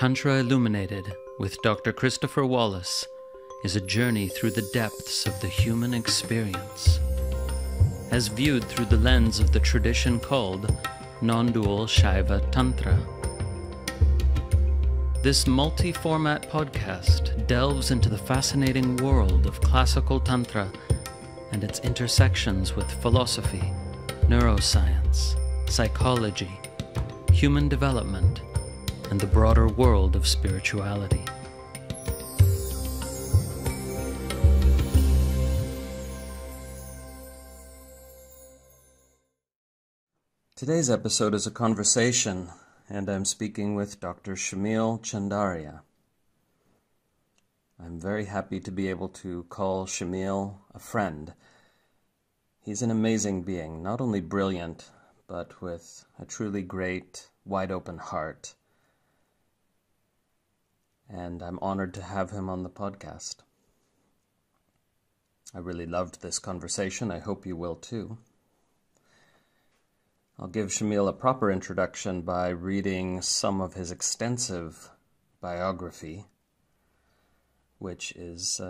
Tantra Illuminated with Dr. Christopher Wallis is a journey through the depths of the human experience, as viewed through the lens of the tradition called non-dual Shaiva Tantra. This multi-format podcast delves into the fascinating world of classical Tantra and its intersections with philosophy, neuroscience, psychology, human development, and the broader world of spirituality. Today's episode is a conversation, and I'm speaking with Dr. Shamil Chandaria. I'm very happy to be able to call Shamil a friend. He's an amazing being, not only brilliant, but with a truly great, wide-open heart. And I'm honored to have him on the podcast. I really loved this conversation. I hope you will too. I'll give Shamil a proper introduction by reading some of his extensive biography, which is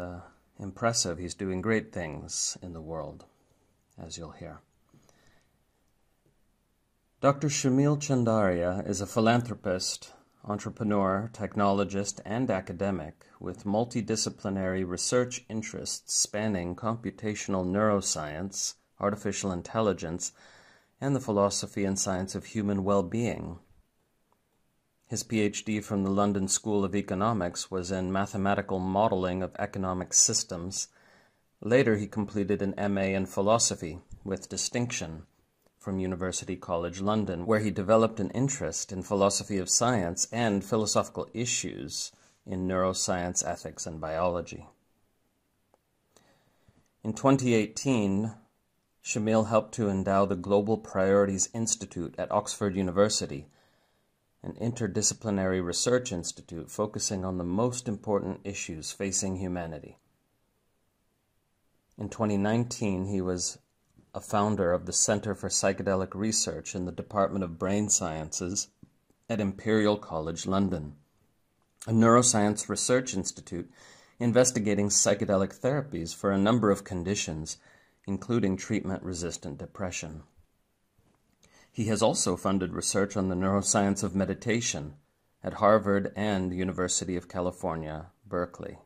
impressive. He's doing great things in the world, as you'll hear. Dr. Shamil Chandaria is a philanthropist, entrepreneur, technologist, and academic with multidisciplinary research interests spanning computational neuroscience, artificial intelligence, and the philosophy and science of human well-being. His PhD from the London School of Economics was in mathematical modeling of economic systems. Later, he completed an MA in philosophy with distinction from Imperial College London, where he developed an interest in philosophy of science and philosophical issues in neuroscience, ethics, and biology. In 2018, Shamil helped to endow the Global Priorities Institute at Oxford University, an interdisciplinary research institute focusing on the most important issues facing humanity. In 2019, he was a founder of the Center for Psychedelic Research in the Department of Brain Sciences at Imperial College London, a neuroscience research institute investigating psychedelic therapies for a number of conditions, including treatment-resistant depression. He has also funded research on the neuroscience of meditation at Harvard and University of California, Berkeley.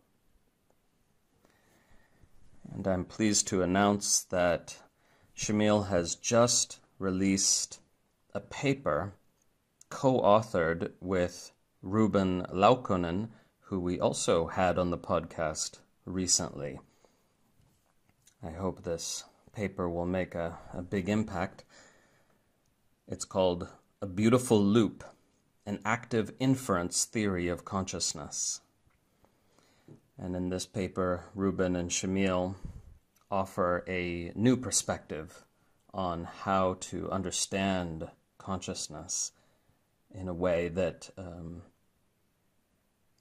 And I'm pleased to announce that Shamil has just released a paper co-authored with Ruben Laukkonen, who we also had on the podcast recently. I hope this paper will make a big impact. It's called A Beautiful Loop, an Active Inference Theory of Consciousness. And in this paper, Ruben and Shamil offer a new perspective on how to understand consciousness in a way that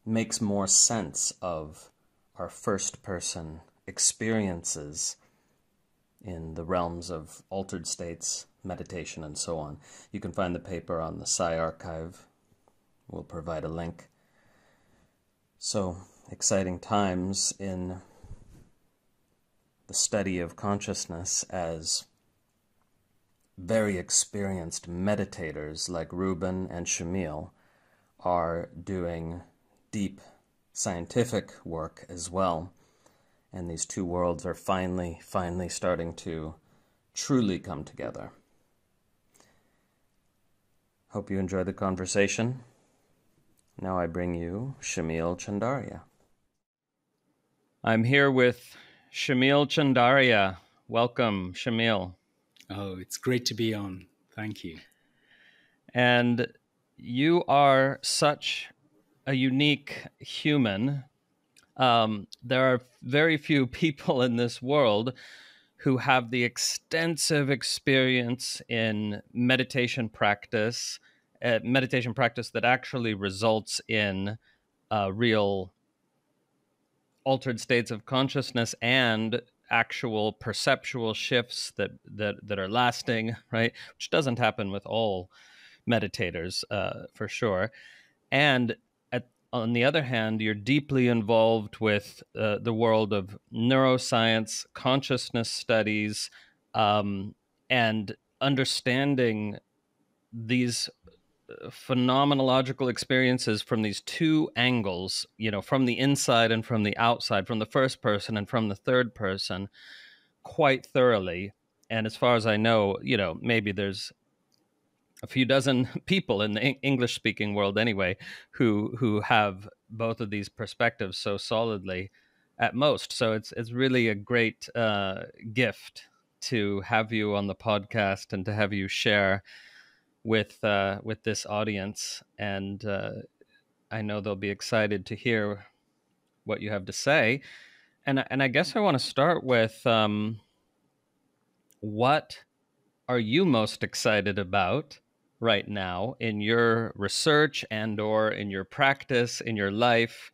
makes more sense of our first-person experiences in the realms of altered states, meditation, and so on. You can find the paper on the Sci Archive. We'll provide a link. So, exciting times in the study of consciousness as very experienced meditators like Ruben and Shamil are doing deep scientific work as well. And these two worlds are finally starting to truly come together. Hope you enjoy the conversation. Now I bring you Shamil Chandaria. I'm here with Shamil Chandaria. Welcome, Shamil. Oh, it's great to be on. Thank you. And you are such a unique human. There are very few people in this world who have the extensive experience in meditation practice that actually results in real altered states of consciousness and actual perceptual shifts that are lasting, right? Which doesn't happen with all meditators, for sure. And at on the other hand, you're deeply involved with the world of neuroscience, consciousness studies, and understanding these phenomenological experiences from these two angles, from the inside and from the outside, from the first person and from the third person, quite thoroughly. And as far as I know, maybe there's a few dozen people in the English speaking world anyway who have both of these perspectives so solidly at most. So it's really a great gift to have you on the podcast and to have you share with this audience. And I know they'll be excited to hear what you have to say. And I guess I want to start with what are you most excited about right now in your research and or in your practice, in your life?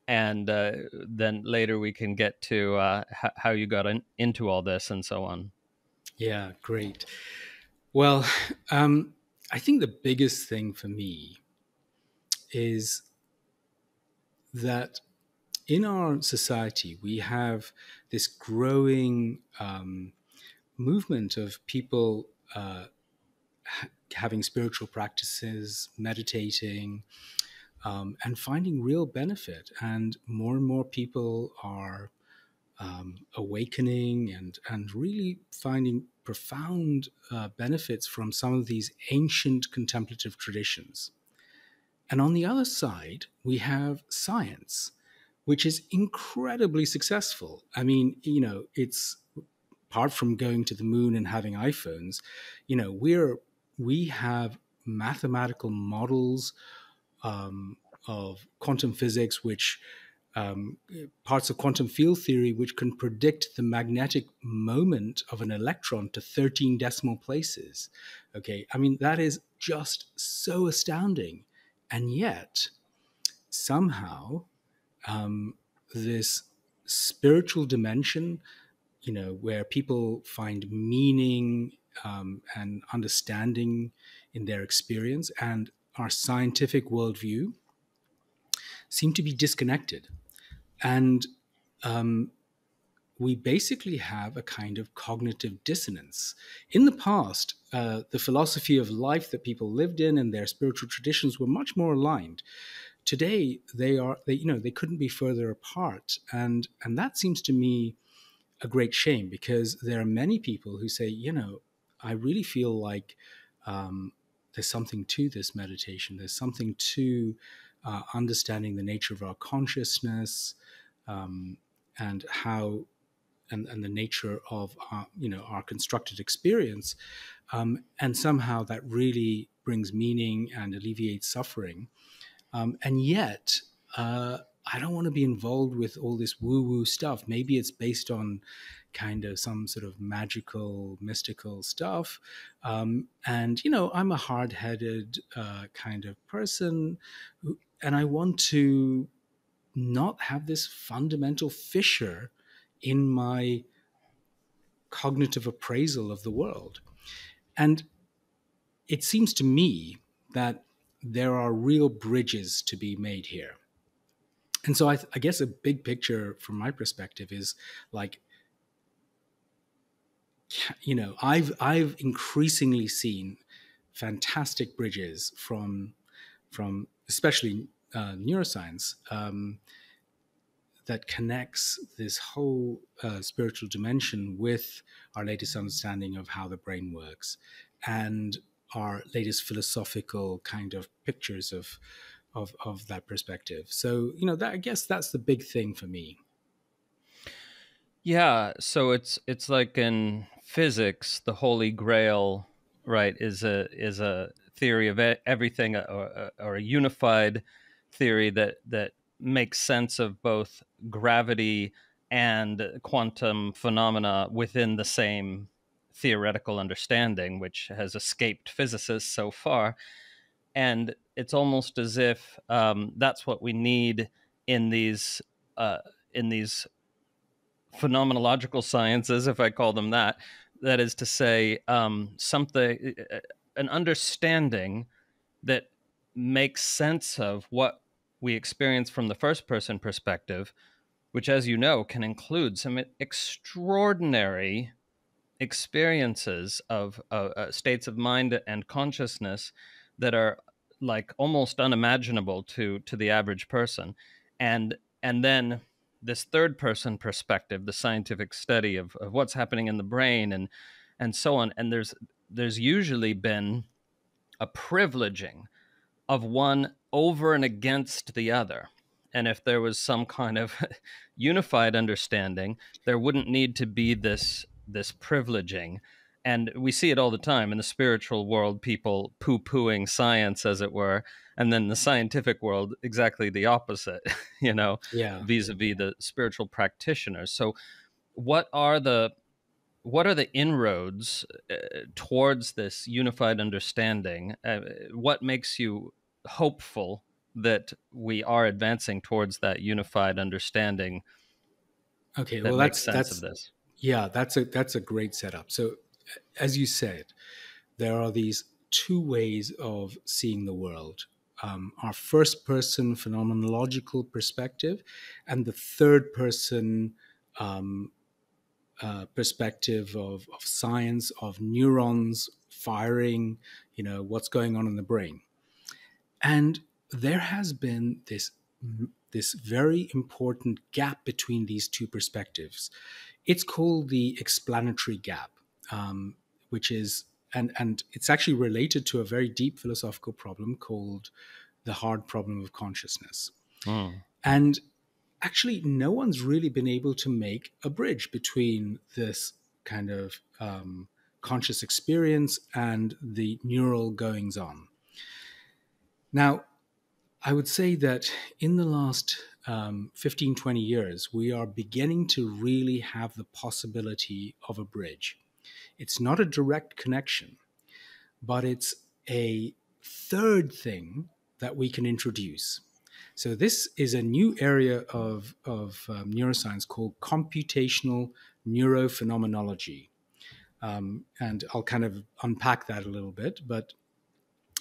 And then later we can get to how you got into all this and so on. Yeah, great. Well, I think the biggest thing for me is that in our society, we have this growing movement of people having spiritual practices, meditating, and finding real benefit. And more people are awakening and really finding profound benefits from some of these ancient contemplative traditions. And on the other side, we have science, which is incredibly successful. I mean, it's apart from going to the moon and having iPhones, we have mathematical models of quantum physics, which parts of quantum field theory, which can predict the magnetic moment of an electron to 13 decimal places. Okay, I mean, that is just so astounding. And yet, somehow, this spiritual dimension, where people find meaning and understanding in their experience and our scientific worldview seem to be disconnected. And we basically have a kind of cognitive dissonance. In the past, the philosophy of life that people lived in and their spiritual traditions were much more aligned. Today, they couldn't be further apart, and that seems to me a great shame, because there are many people who say, I really feel like there's something to this meditation. There's something to understanding the nature of our consciousness, and how and the nature of our constructed experience, and somehow that really brings meaning and alleviates suffering. And yet, I don't want to be involved with all this woo-woo stuff. Maybe it's based on kind of some sort of magical, mystical stuff. And, I'm a hard-headed kind of person, and I want to not have this fundamental fissure in my cognitive appraisal of the world. And it seems to me that there are real bridges to be made here. And so I guess a big picture from my perspective is like, I've increasingly seen fantastic bridges from especially neuroscience, that connects this whole spiritual dimension with our latest understanding of how the brain works and our latest philosophical kind of pictures of that perspective. So, I guess that's the big thing for me. Yeah, so it's like in physics, the Holy Grail, right, is a theory of everything, or a unified theory that makes sense of both gravity and quantum phenomena within the same theoretical understanding, which has escaped physicists so far. And it's almost as if that's what we need in these uh, in these phenomenological sciences, if I call them that. That is to say, an understanding that makes sense of what we experience from the first person perspective, which, as you know, can include some extraordinary experiences of states of mind and consciousness that are like almost unimaginable to the average person, and then this third person perspective, the scientific study of what's happening in the brain and so on. And there's usually been a privileging of one over and against the other. And if there was some kind of unified understanding, there wouldn't need to be this privileging. And we see it all the time in the spiritual world, people poo-pooing science, as it were, and then the scientific world, exactly the opposite, Yeah. vis-a-vis the spiritual practitioners. So what are the inroads towards this unified understanding? What makes you hopeful that we are advancing towards that unified understanding Okay. that Well, makes sense of this? yeah, that's a great setup. So, as you said, there are these two ways of seeing the world. Our first person phenomenological perspective and the third person um, perspective of science, of neurons firing, what's going on in the brain. And there has been this very important gap between these two perspectives. It's called the explanatory gap, which is and it's actually related to a very deep philosophical problem called the hard problem of consciousness. Mm. And actually, no one's really been able to make a bridge between this kind of conscious experience and the neural goings on. Now, I would say that in the last 15, 20 years, we are beginning to really have the possibility of a bridge. It's not a direct connection, but it's a third thing that we can introduce. So this is a new area of neuroscience called computational neurophenomenology. And I'll kind of unpack that a little bit, but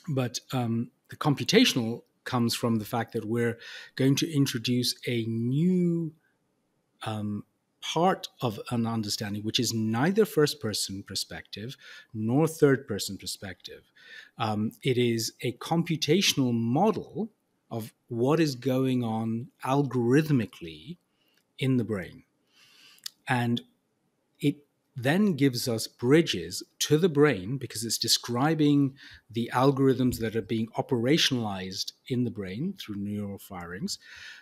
the computational comes from the fact that we're going to introduce a new part of an understanding, which is neither first person perspective nor third person perspective. It is a computational model of what is going on algorithmically in the brain. And it then gives us bridges to the brain because it's describing the algorithms that are being operationalized in the brain through neural firings,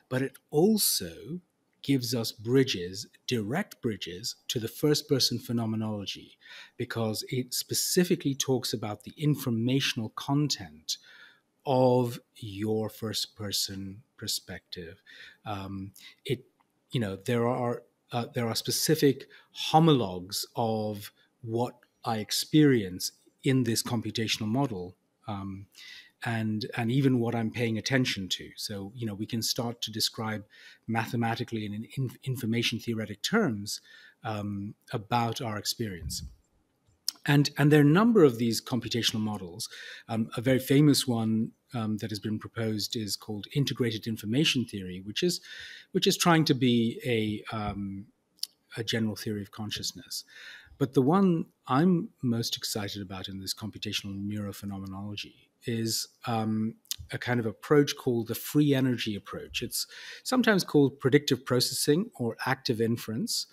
but it also gives us bridges, direct bridges, to the first person phenomenology because it specifically talks about the informational content of your first person perspective. It, there are specific homologs of what I experience in this computational model, and even what I'm paying attention to. So we can start to describe mathematically and in information theoretic terms about our experience. And there are a number of these computational models. A very famous one that has been proposed is called integrated information theory, which is trying to be a general theory of consciousness. But the one I'm most excited about in this computational neurophenomenology is a kind of approach called the free energy approach. It's sometimes called predictive processing or active inference,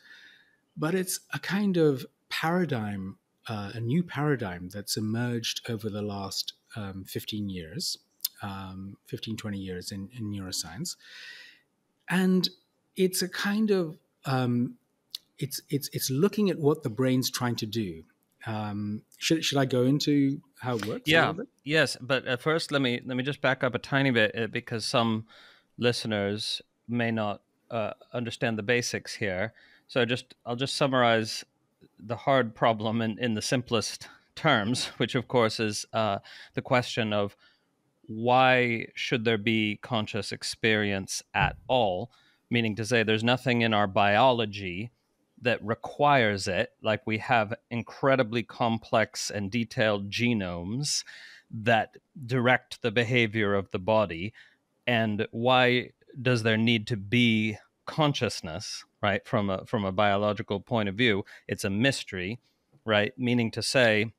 but it's a kind of paradigm, a new paradigm that's emerged over the last 15 years, 15, 20 years in neuroscience. And it's a kind of, it's looking at what the brain's trying to do. Should I go into how it works a little bit? Yes, but at first let me just back up a tiny bit because some listeners may not understand the basics here. So I'll just summarize the hard problem in the simplest terms, which of course is the question of why should there be conscious experience at all? Meaning to say, there's nothing in our biology that requires it. Like we have incredibly complex and detailed genomes that direct the behavior of the body. and why does there need to be consciousness, right? From a biological point of view, it's a mystery, right? Meaning to say,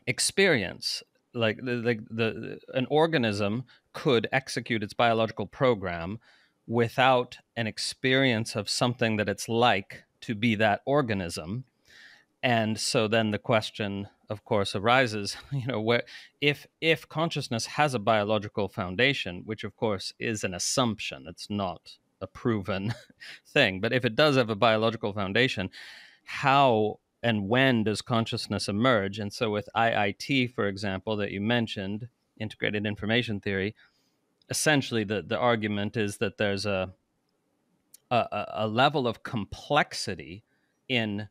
experience, like the an organism could execute its biological program without an experience of something that it's like to be that organism. And so then the question, of course, arises, where if consciousness has a biological foundation, which of course is an assumption, it's not a proven thing, but if it does have a biological foundation, how and when does consciousness emerge? And so with IIT, for example, that you mentioned, integrated information theory, essentially the argument is that there's a level of complexity in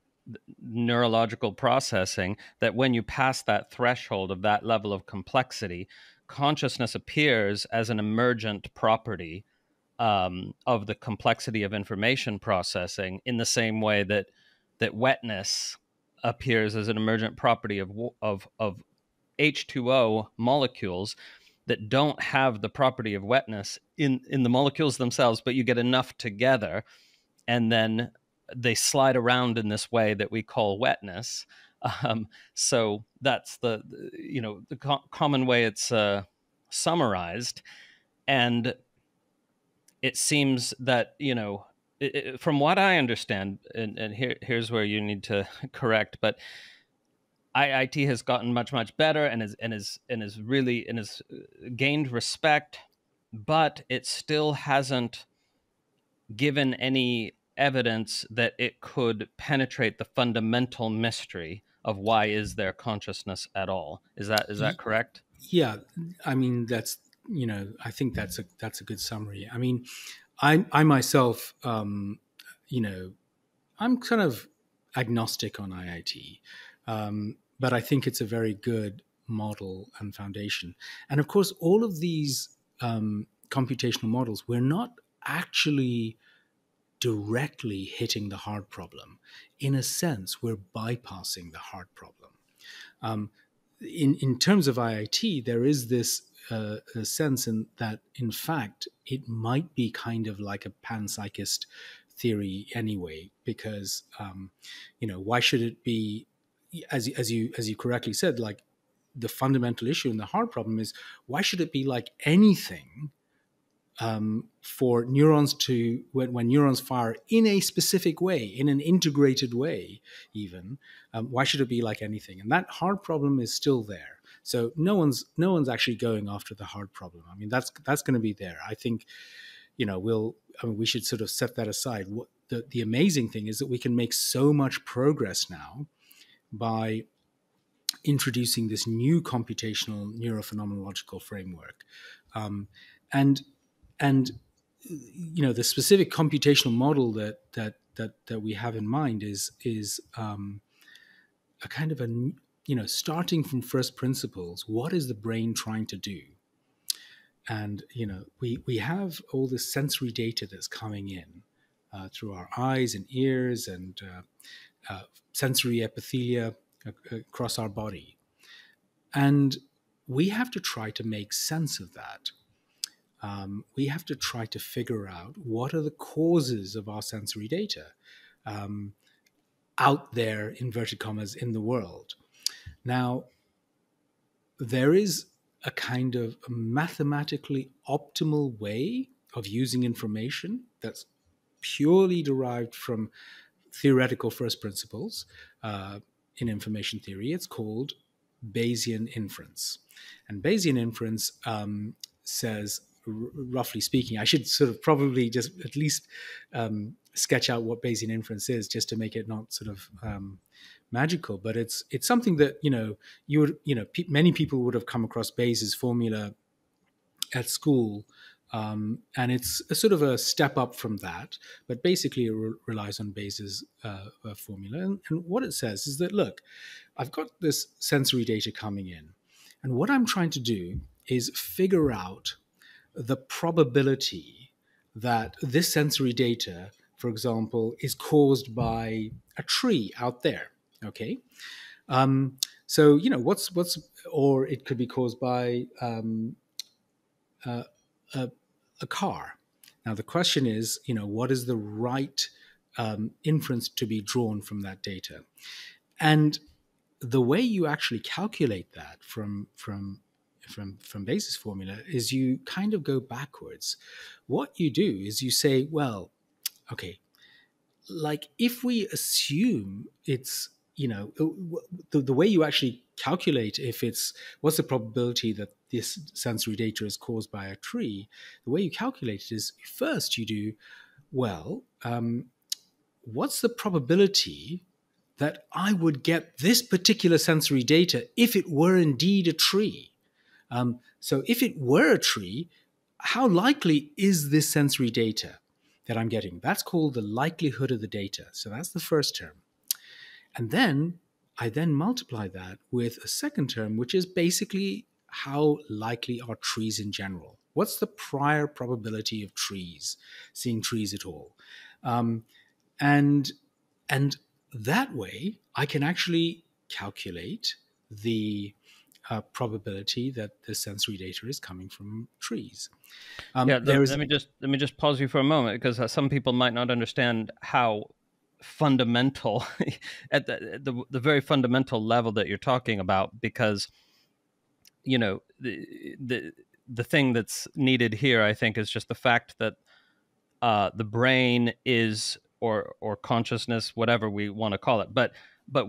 neurological processing that when you pass that threshold of that level of complexity, consciousness appears as an emergent property of the complexity of information processing, in the same way that wetness appears as an emergent property of H2O molecules that don't have the property of wetness in the molecules themselves, but you get enough together and then they slide around in this way that we call wetness. So that's the common way it's summarized. And it seems that, from what I understand, and here's where you need to correct, but IIT has gotten much, much better and is really gained respect, but it still hasn't given any evidence that it could penetrate the fundamental mystery of why is there consciousness at all. Is that correct? Yeah, I mean that's I think that's a good summary. I mean, I myself, I'm kind of agnostic on IIT, but I think it's a very good model and foundation. And of course, all of these computational models, we're not actually directly hitting the hard problem. In a sense, we're bypassing the hard problem. In terms of IIT, there is this a sense that, in fact, it might be kind of like a panpsychist theory anyway, because why should it be, as you correctly said, like the fundamental issue in the hard problem is why should it be like anything for neurons to, when neurons fire in a specific way, in an integrated way, even, why should it be like anything? And that hard problem is still there. So no one's actually going after the hard problem. I mean, that's going to be there. I think, we should sort of set that aside. What the amazing thing is that we can make so much progress now by introducing this new computational neurophenomenological framework, and the specific computational model that we have in mind is a kind of starting from first principles. What is the brain trying to do? And we have all this sensory data that's coming in through our eyes and ears and sensory epithelia across our body, and we have to try to make sense of that. We have to try to figure out what are the causes of our sensory data out there, inverted commas, in the world. Now, there is a kind of mathematically optimal way of using information that's purely derived from theoretical first principles in information theory. It's called Bayesian inference. And Bayesian inference says, roughly speaking, I should sort of probably just at least sketch out what Bayesian inference is, just to make it not sort of magical. But it's something that many people would have come across Bayes' formula at school, and it's a sort of a step up from that. But basically, it relies on Bayes' formula. And what it says is that, look, I've got this sensory data coming in, and what I'm trying to do is figure out the probability that this sensory data, for example, is caused by a tree out there. Okay, so or it could be caused by a a car. Now, the question is, what is the right inference to be drawn from that data? And the way you actually calculate that from basis formula is you kind of go backwards. What you do is you say, well, okay, like if we assume it's, the way you actually calculate if it's what's the probability that this sensory data is caused by a tree, the way you calculate it is first you do, well, what's the probability that I would get this particular sensory data if it were indeed a tree? So if it were a tree, how likely is this sensory data that I'm getting? That's called the likelihood of the data. So that's the first term. And then I then multiply that with a second term, which is basically how likely are trees in general? What's the prior probability of trees, seeing trees at all? And that way, I can actually calculate the probability that the sensory data is coming from trees. Let me just pause you for a moment, because some people might not understand how fundamental at the very fundamental level that you're talking about, because the thing that's needed here, I think, is just the fact that the brain is, or consciousness, whatever we want to call it, but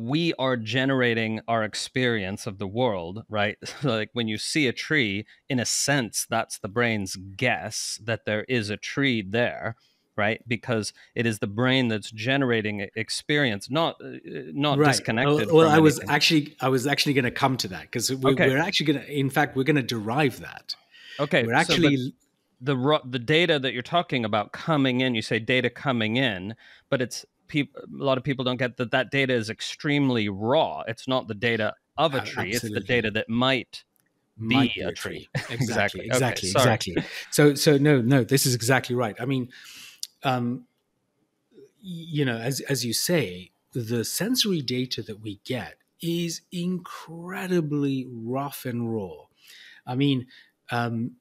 we are generating our experience of the world, right? So like when you see a tree, in a sense, that's the brain's guess that there is a tree there, right? Because it is the brain that's generating experience, not right. disconnected. Well, from I was anything. actually going to come to that, because Okay. we're actually going to, in fact, we're going to derive that. Okay. We're actually the data that you're talking about coming in, you say data coming in, but it's a lot of people don't get that data is extremely raw. It's not the data of a tree. It's the data that might be a tree. Exactly. Okay, sorry. So no, this is exactly right. I mean, as you say, the sensory data that we get is incredibly rough and raw. I mean, the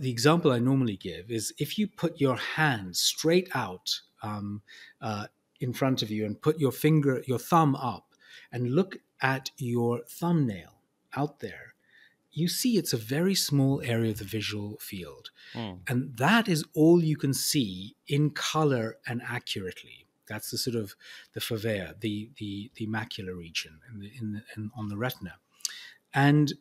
example I normally give is if you put your hand straight out in front of you and put your thumb up and look at your thumbnail out there, you see it's a very small area of the visual field. And that is all you can see in color and accurately. That's the sort of the fovea, the macular region and on the retina. And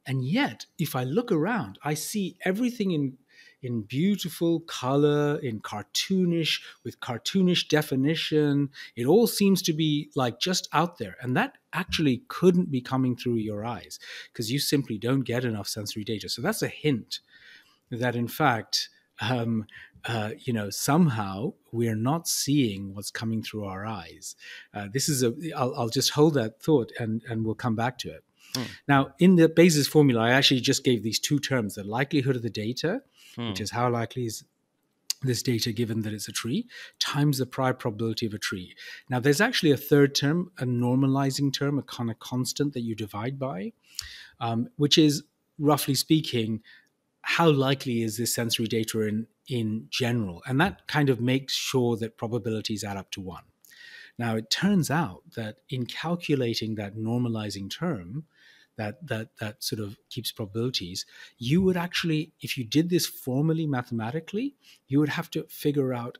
yet, if I look around, I see everything in beautiful color, in cartoonish, with cartoonish definition. It all seems to be like just out there. And that actually couldn't be coming through your eyes, because you simply don't get enough sensory data. So that's a hint that, in fact, somehow we're not seeing what's coming through our eyes. I'll just hold that thought and we'll come back to it. Now, in the basis formula, I actually just gave these two terms: the likelihood of the data, which is how likely is this data given that it's a tree, times the prior probability of a tree. Now, there's actually a third term, a normalizing term, a kind of constant that you divide by, which is, roughly speaking, how likely is this sensory data in general? And that kind of makes sure that probabilities add up to 1. Now, it turns out that in calculating that normalizing term, that sort of keeps probabilities, you would actually, if you did this formally mathematically, you would have to figure out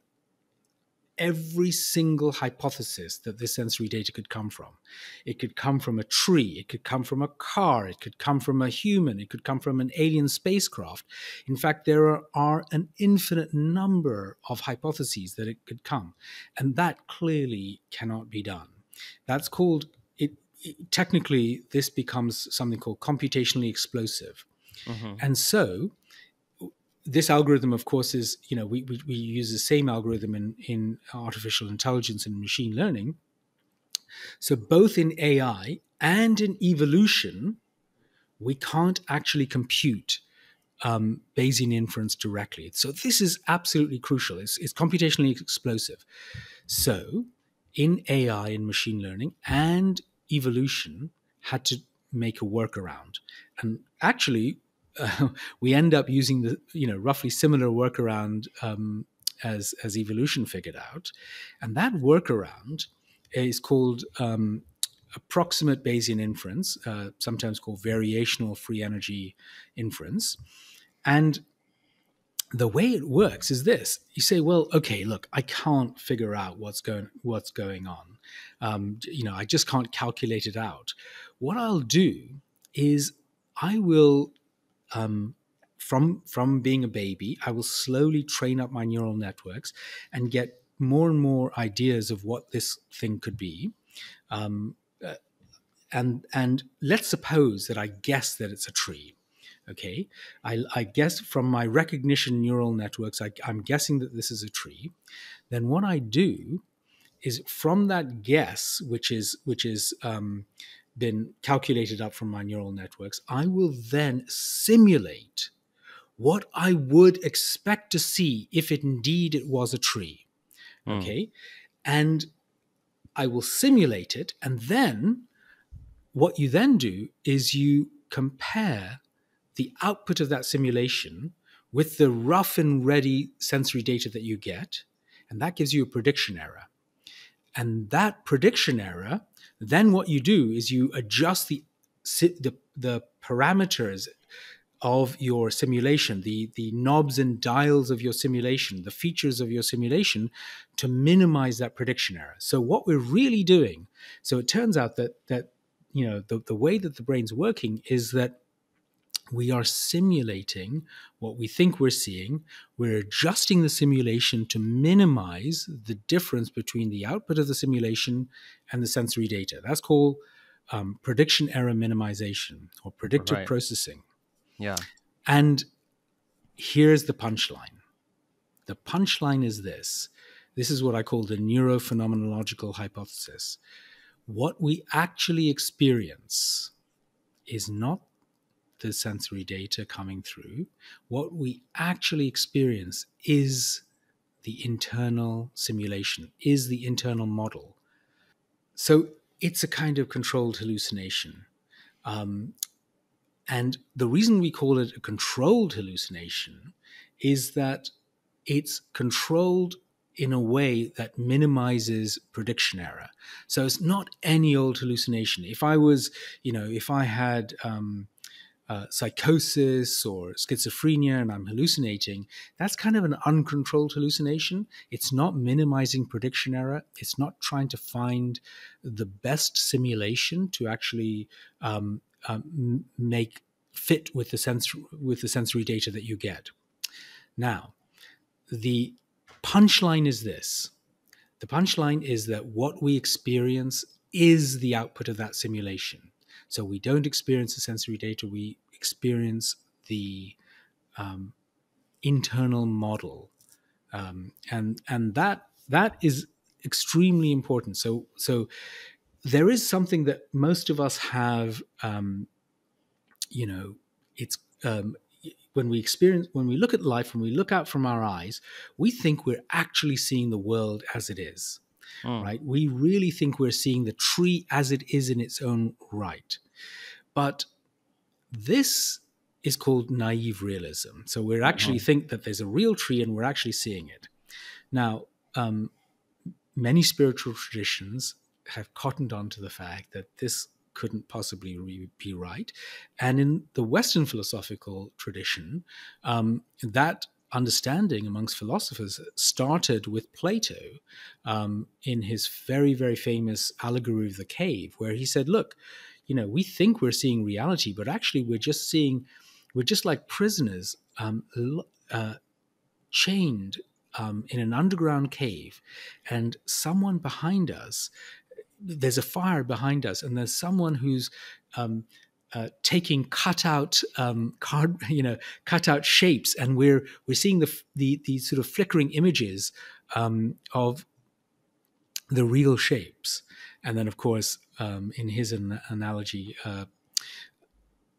every single hypothesis that this sensory data could come from. It could come from a tree, it could come from a car, it could come from a human, it could come from an alien spacecraft. In fact, there are an infinite number of hypotheses that it could come. And that clearly cannot be done. That's called, technically, this becomes something called computationally explosive. And so this algorithm, of course, is, we use the same algorithm in artificial intelligence and machine learning. So both in AI and in evolution, we can't actually compute Bayesian inference directly. So this is absolutely crucial. It's computationally explosive. So in AI and machine learning and evolution had to make a workaround. And actually, we end up using the roughly similar workaround as evolution figured out, and that workaround is called approximate Bayesian inference, sometimes called variational free energy inference. And the way it works is this: you say, well, okay, look, I can't figure out what's going on. I just can't calculate it out. What I'll do is I will, from being a baby, I will slowly train up my neural networks and get more and more ideas of what this thing could be. And let's suppose that I guess that it's a tree. Okay, I guess from my recognition neural networks, I'm guessing that this is a tree. Then what I do is, from that guess, which is been calculated up from my neural networks, I will then simulate what I would expect to see if indeed it was a tree. Okay, and I will simulate it, and then what you then do is you compare the output of that simulation with the rough and ready sensory data that you get, and that gives you a prediction error. And that prediction error, then what you do is you adjust the parameters of your simulation, the knobs and dials of your simulation, the features of your simulation, to minimize that prediction error. So what we're really doing, so it turns out that the way that the brain's working is that we are simulating what we think we're seeing. We're adjusting the simulation to minimize the difference between the output of the simulation and the sensory data. That's called prediction error minimization, or predictive processing. Yeah. And here's the punchline. The punchline is this. This is what I call the neurophenomenological hypothesis. What we actually experience is not the sensory data coming through. What we actually experience is the internal simulation, is the internal model. So it's a kind of controlled hallucination. And the reason we call it a controlled hallucination is that it's controlled in a way that minimizes prediction error. So it's not any old hallucination. If I had psychosis or schizophrenia and I'm hallucinating, that's kind of an uncontrolled hallucination. It's not minimizing prediction error. It's not trying to find the best simulation to actually make fit with the sensory data that you get. Now, the punchline is this. The punchline is that what we experience is the output of that simulation. So we don't experience the sensory data, we experience the internal model. And that is extremely important. So there is something that most of us have, it's when we look at life, when we look out from our eyes, we think we're actually seeing the world as it is. Right? We really think we're seeing the tree as it is in its own right. But this is called naive realism. So we actually think that there's a real tree and we're actually seeing it. Now, many spiritual traditions have cottoned on to the fact that this couldn't possibly be right. And in the Western philosophical tradition, that understanding amongst philosophers started with Plato in his very, very famous allegory of the cave, where he said, look, we think we're seeing reality, but actually we're just like prisoners chained in an underground cave, and someone behind us, there's a fire behind us, and there's someone who's taking cutout shapes, and we're seeing the sort of flickering images of the real shapes. And then, of course, in his analogy,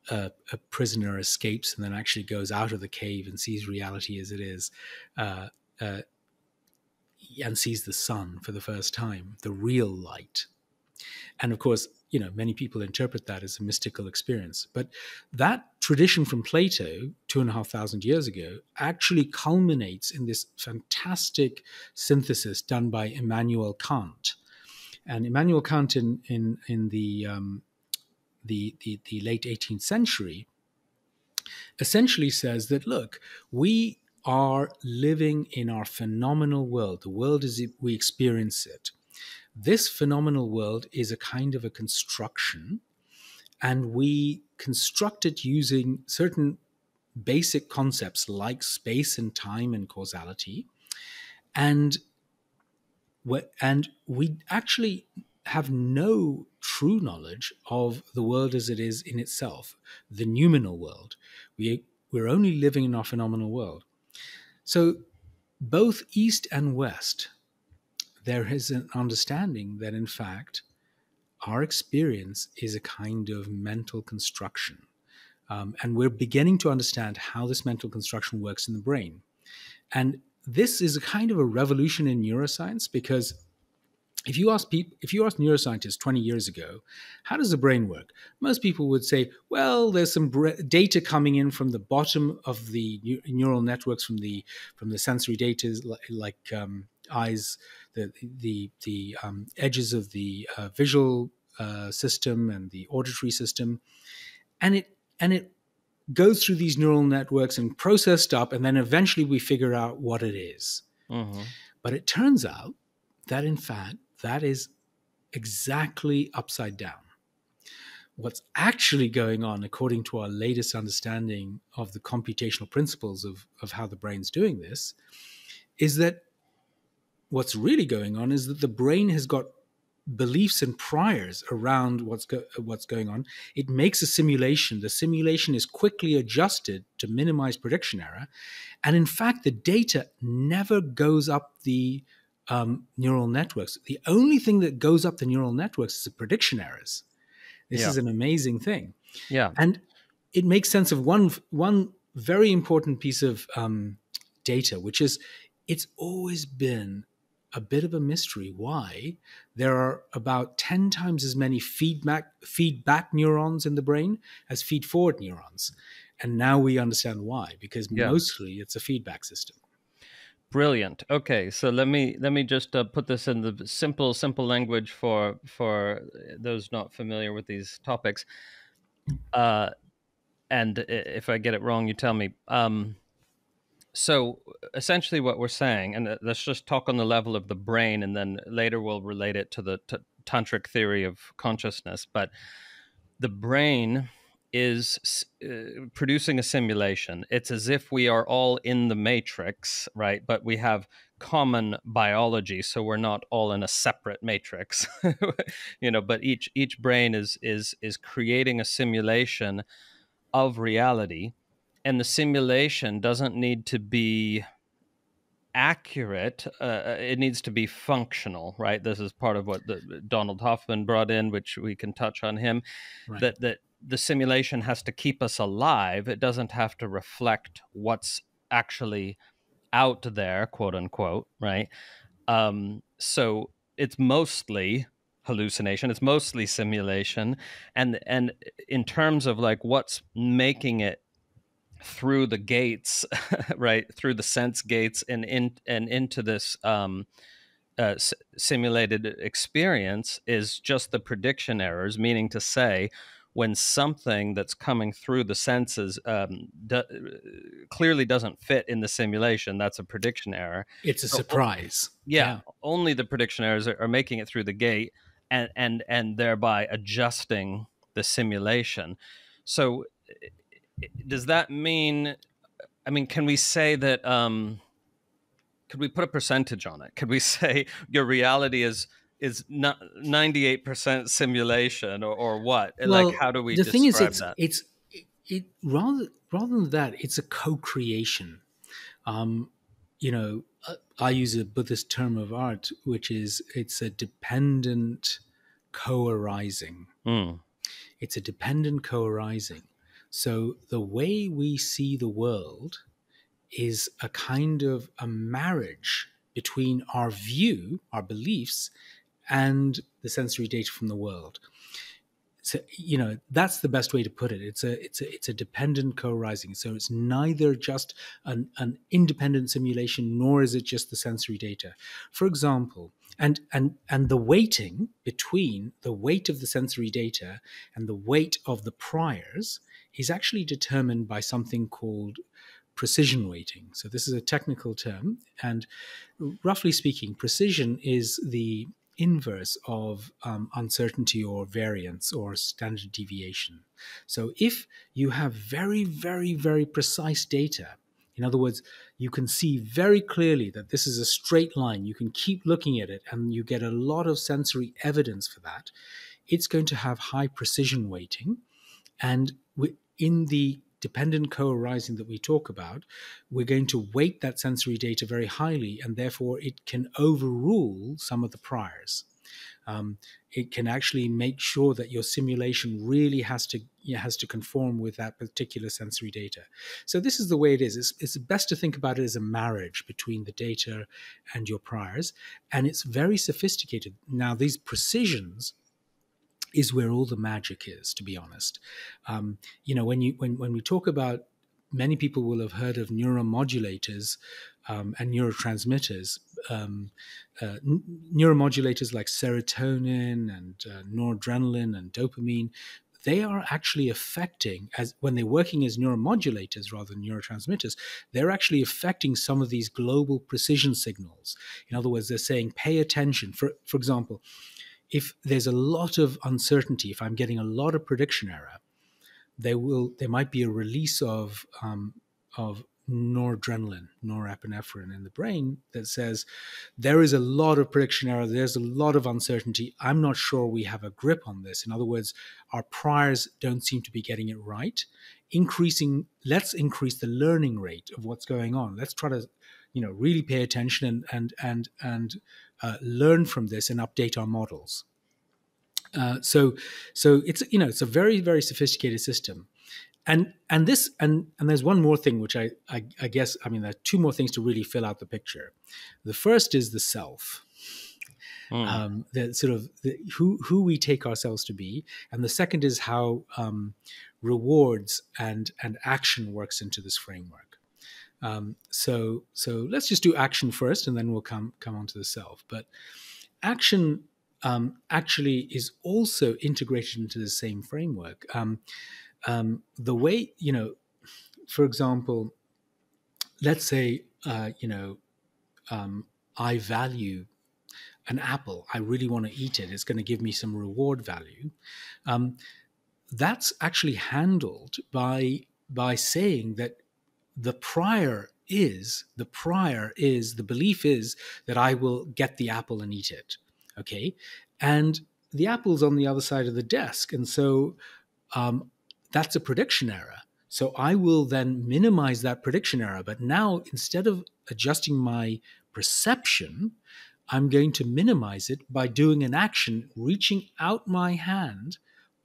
a prisoner escapes and then actually goes out of the cave and sees reality as it is, and sees the sun for the first time, the real light. And of course, many people interpret that as a mystical experience. But that tradition from Plato 2,500 years ago actually culminates in this fantastic synthesis done by Immanuel Kant. And Immanuel Kant in the late 18th century essentially says that, look, we are living in our phenomenal world. The world as we experience it. This phenomenal world is a kind of a construction, and we construct it using certain basic concepts like space and time and causality. And we actually have no true knowledge of the world as it is in itself, the noumenal world. We're only living in our phenomenal world. So both East and West, there is an understanding that, in fact, our experience is a kind of mental construction. And we're beginning to understand how this mental construction works in the brain. And this is a kind of a revolution in neuroscience, because if you ask neuroscientists 20 years ago, how does the brain work? Most people would say, well, there's some data coming in from the bottom of the neural networks, from the sensory data, like eyes, the edges of the visual system and the auditory system, and it goes through these neural networks and processed up, and then eventually we figure out what it is. Mm-hmm. But it turns out that, in fact, that is exactly upside down. What's actually going on, according to our latest understanding of the computational principles of how the brain's doing this, is that what's really going on is that the brain has got beliefs and priors around what's going on. It makes a simulation. The simulation is quickly adjusted to minimize prediction error. And in fact, the data never goes up the neural networks. The only thing that goes up the neural networks is the prediction errors. This is an amazing thing. Yeah. And it makes sense of one very important piece of data, which is it's always been a bit of a mystery why there are about 10 times as many feedback neurons in the brain as feed-forward neurons. And now we understand why, because mostly it's a feedback system. Brilliant. Okay, so let me just put this in the simple language for those not familiar with these topics. And if I get it wrong, you tell me. So essentially what we're saying, and let's just talk on the level of the brain, and then later we'll relate it to the tantric theory of consciousness. But the brain is producing a simulation. It's as if we are all in the matrix, right? But we have common biology, so we're not all in a separate matrix, but each brain is creating a simulation of reality. And the simulation doesn't need to be accurate. It needs to be functional, right? This is part of what Donald Hoffman brought in, which we can touch on him, right. that the simulation has to keep us alive. It doesn't have to reflect what's actually out there, quote unquote, right? So it's mostly hallucination. It's mostly simulation. And in terms of like what's making it through the gates, right, through the sense gates and into this simulated experience is just the prediction errors, meaning to say when something that's coming through the senses clearly doesn't fit in the simulation, that's a prediction error. It's a surprise. Only the prediction errors are making it through the gate and thereby adjusting the simulation. So does that mean, can we say that, could we put a percentage on it? Could we say your reality is not 98% simulation or what? Well, like, how do we the thing is, that? It's rather than that, it's a co-creation. I use a Buddhist term of art, which is it's a dependent co-arising. It's a dependent co-arising. So the way we see the world is a kind of a marriage between our view, our beliefs, and the sensory data from the world. So, that's the best way to put it. It's a dependent co-arising. So it's neither just an independent simulation, nor is it just the sensory data. For example, and the weighting between the weight of the sensory data and the weight of the priors is actually determined by something called precision weighting. So this is a technical term, and roughly speaking, precision is the inverse of uncertainty or variance or standard deviation. So if you have very, very, very precise data, in other words, you can see very clearly that this is a straight line, you can keep looking at it and you get a lot of sensory evidence for that, it's going to have high precision weighting. And in the dependent co-arising that we talk about, we're going to weight that sensory data very highly, and therefore it can overrule some of the priors. It can actually make sure that your simulation really has to conform with that particular sensory data. So this is the way it is. It's best to think about it as a marriage between the data and your priors, and it's very sophisticated. Now, these precisions is where all the magic is, to be honest. When we talk about, many people will have heard of neuromodulators and neurotransmitters. Neuromodulators like serotonin and noradrenaline and dopamine, they are actually affecting, as when they're working as neuromodulators rather than neurotransmitters, they're actually affecting some of these global precision signals. In other words, they're saying, pay attention. For example, if there's a lot of uncertainty, if I'm getting a lot of prediction error, there might be a release of noradrenaline, norepinephrine in the brain that says there is a lot of prediction error, there's a lot of uncertainty. I'm not sure we have a grip on this. In other words, our priors don't seem to be getting it right. Let's increase the learning rate of what's going on. Let's try to really pay attention and learn from this and update our models. So it's a very, very sophisticated system, and there's one more thing which I guess, there are two more things to really fill out the picture. The first is the self, the sort of who we take ourselves to be, and the second is how rewards and action works into this framework. So let's just do action first, and then we'll come on to the self. But action actually is also integrated into the same framework. The way, for example, let's say, I value an apple. I really want to eat it. It's going to give me some reward value. That's actually handled by saying that the belief is that I will get the apple and eat it. Okay. And the apple's on the other side of the desk. And so that's a prediction error. So I will then minimize that prediction error. But now, instead of adjusting my perception, I'm going to minimize it by doing an action, reaching out my hand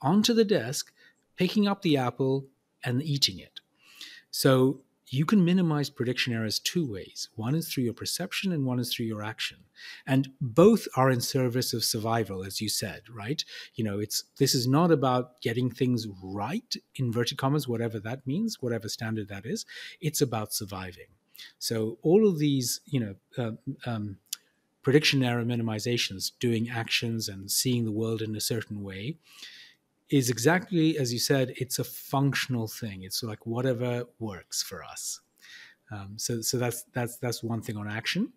onto the desk, picking up the apple and eating it. So you can minimize prediction errors two ways. One is through your perception and one is through your action. And both are in service of survival, as you said, right? This is not about getting things right, inverted commas, whatever that means, whatever standard that is. It's about surviving. So all of these, prediction error minimizations, doing actions and seeing the world in a certain way, is exactly as you said. It's a functional thing. It's like whatever works for us. So that's one thing on action,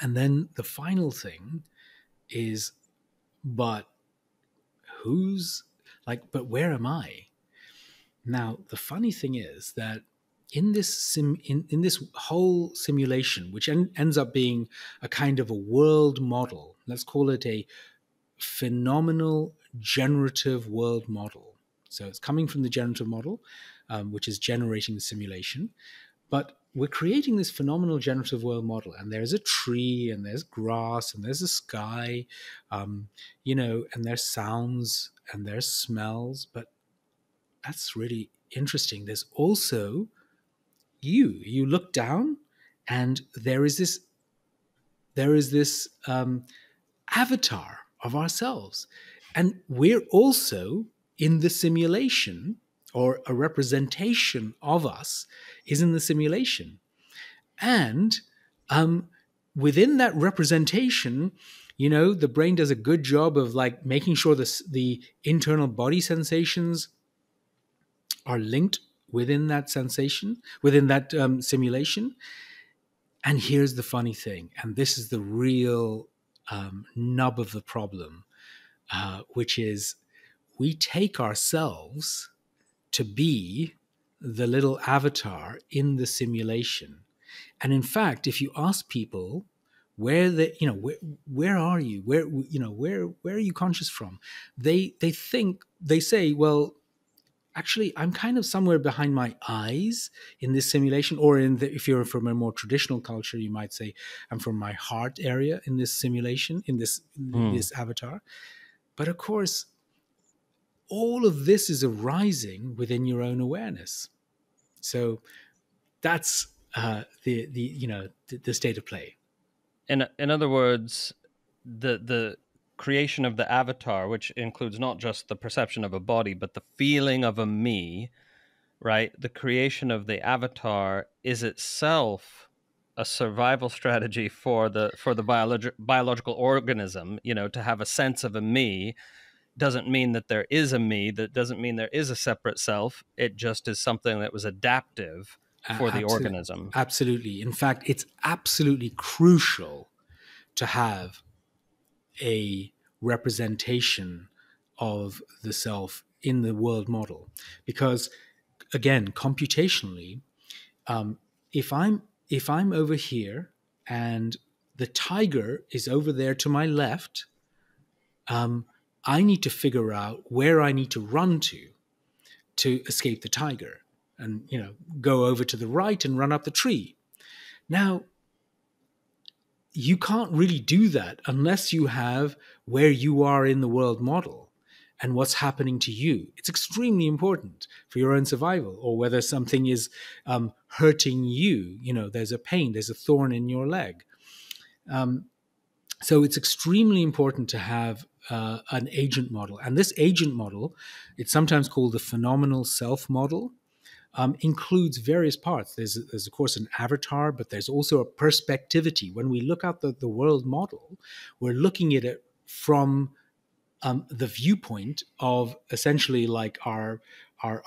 and then the final thing is, but where am I? Now the funny thing is that in this in this whole simulation, which ends up being a kind of a world model, let's call it a phenomenal generative world model. So it's coming from the generative model, which is generating the simulation. But we're creating this phenomenal generative world model, and there's a tree, and there's grass, and there's a sky, and there's sounds, and there's smells. But that's really interesting. There's also you. You look down, and there is this avatar of ourselves. And we're also in the simulation, or a representation of us is in the simulation. And within that representation, the brain does a good job of like making sure the internal body sensations are linked within that sensation, within that simulation. And here's the funny thing, and this is the real nub of the problem, which is we take ourselves to be the little avatar in the simulation. And in fact, if you ask people where they, where are you, where are you conscious from, they say, well, actually, I'm kind of somewhere behind my eyes in this simulation, or if you're from a more traditional culture, you might say, I'm from my heart area in this simulation, in this avatar. But of course, all of this is arising within your own awareness. So that's the state of play. In other words, the creation of the avatar, which includes not just the perception of a body, but the feeling of a me, right? The creation of the avatar is itself a survival strategy for the biological organism. To have a sense of a me doesn't mean that there is a me. That doesn't mean there is a separate self. It just is something that was adaptive for the organism. Absolutely. In fact, it's absolutely crucial to have a representation of the self in the world model, because again, computationally, if I'm over here and the tiger is over there to my left, I need to figure out where I need to run to escape the tiger, and go over to the right and run up the tree. Now, you can't really do that unless you have where you are in the world model and what's happening to you. It's extremely important for your own survival, or whether something is hurting you. There's a pain, there's a thorn in your leg. So it's extremely important to have an agent model. And this agent model, it's sometimes called the phenomenal self model, includes various parts. There's of course an avatar, but there's also a perspectivity. When we look at the world model, we're looking at it from the viewpoint of essentially like our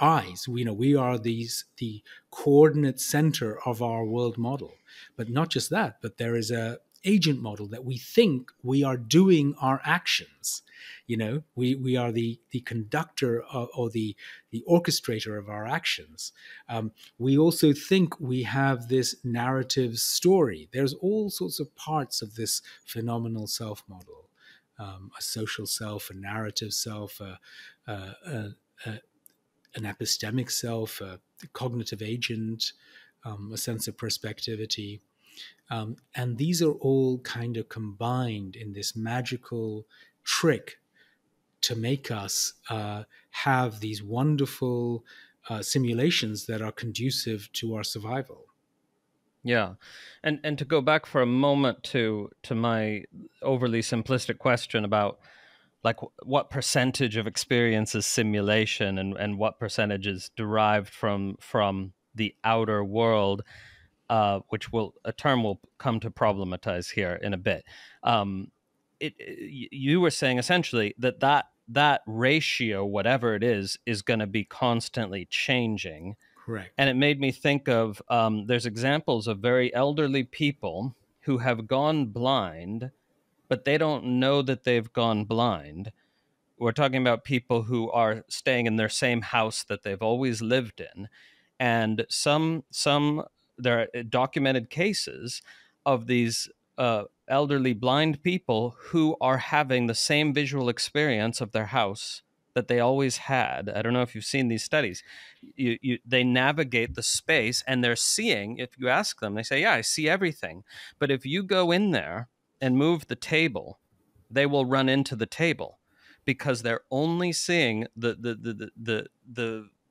eyes. We are the coordinate center of our world model. But not just that, but there is a agent model that we think we are doing our actions. We are the conductor or the orchestrator of our actions. We also think we have this narrative story. There's all sorts of parts of this phenomenal self model. A social self, a narrative self, an epistemic self, a cognitive agent, a sense of perspectivity. And these are all kind of combined in this magical trick to make us have these wonderful simulations that are conducive to our survival. Yeah. And to go back for a moment to my overly simplistic question about like what percentage of experience is simulation and what percentage is derived from the outer world, which a term will come to problematize here in a bit. You were saying essentially that ratio, whatever it is going to be constantly changing. Correct. And it made me think of there's examples of very elderly people who have gone blind, but they don't know that they've gone blind. We're talking about people who are staying in their same house that they've always lived in. And some there are documented cases of these elderly blind people who are having the same visual experience of their house that they always had. I don't know if you've seen these studies. They navigate the space and they're seeing, if you ask them, they say, yeah, I see everything. But if you go in there and move the table, they will run into the table because they're only seeing the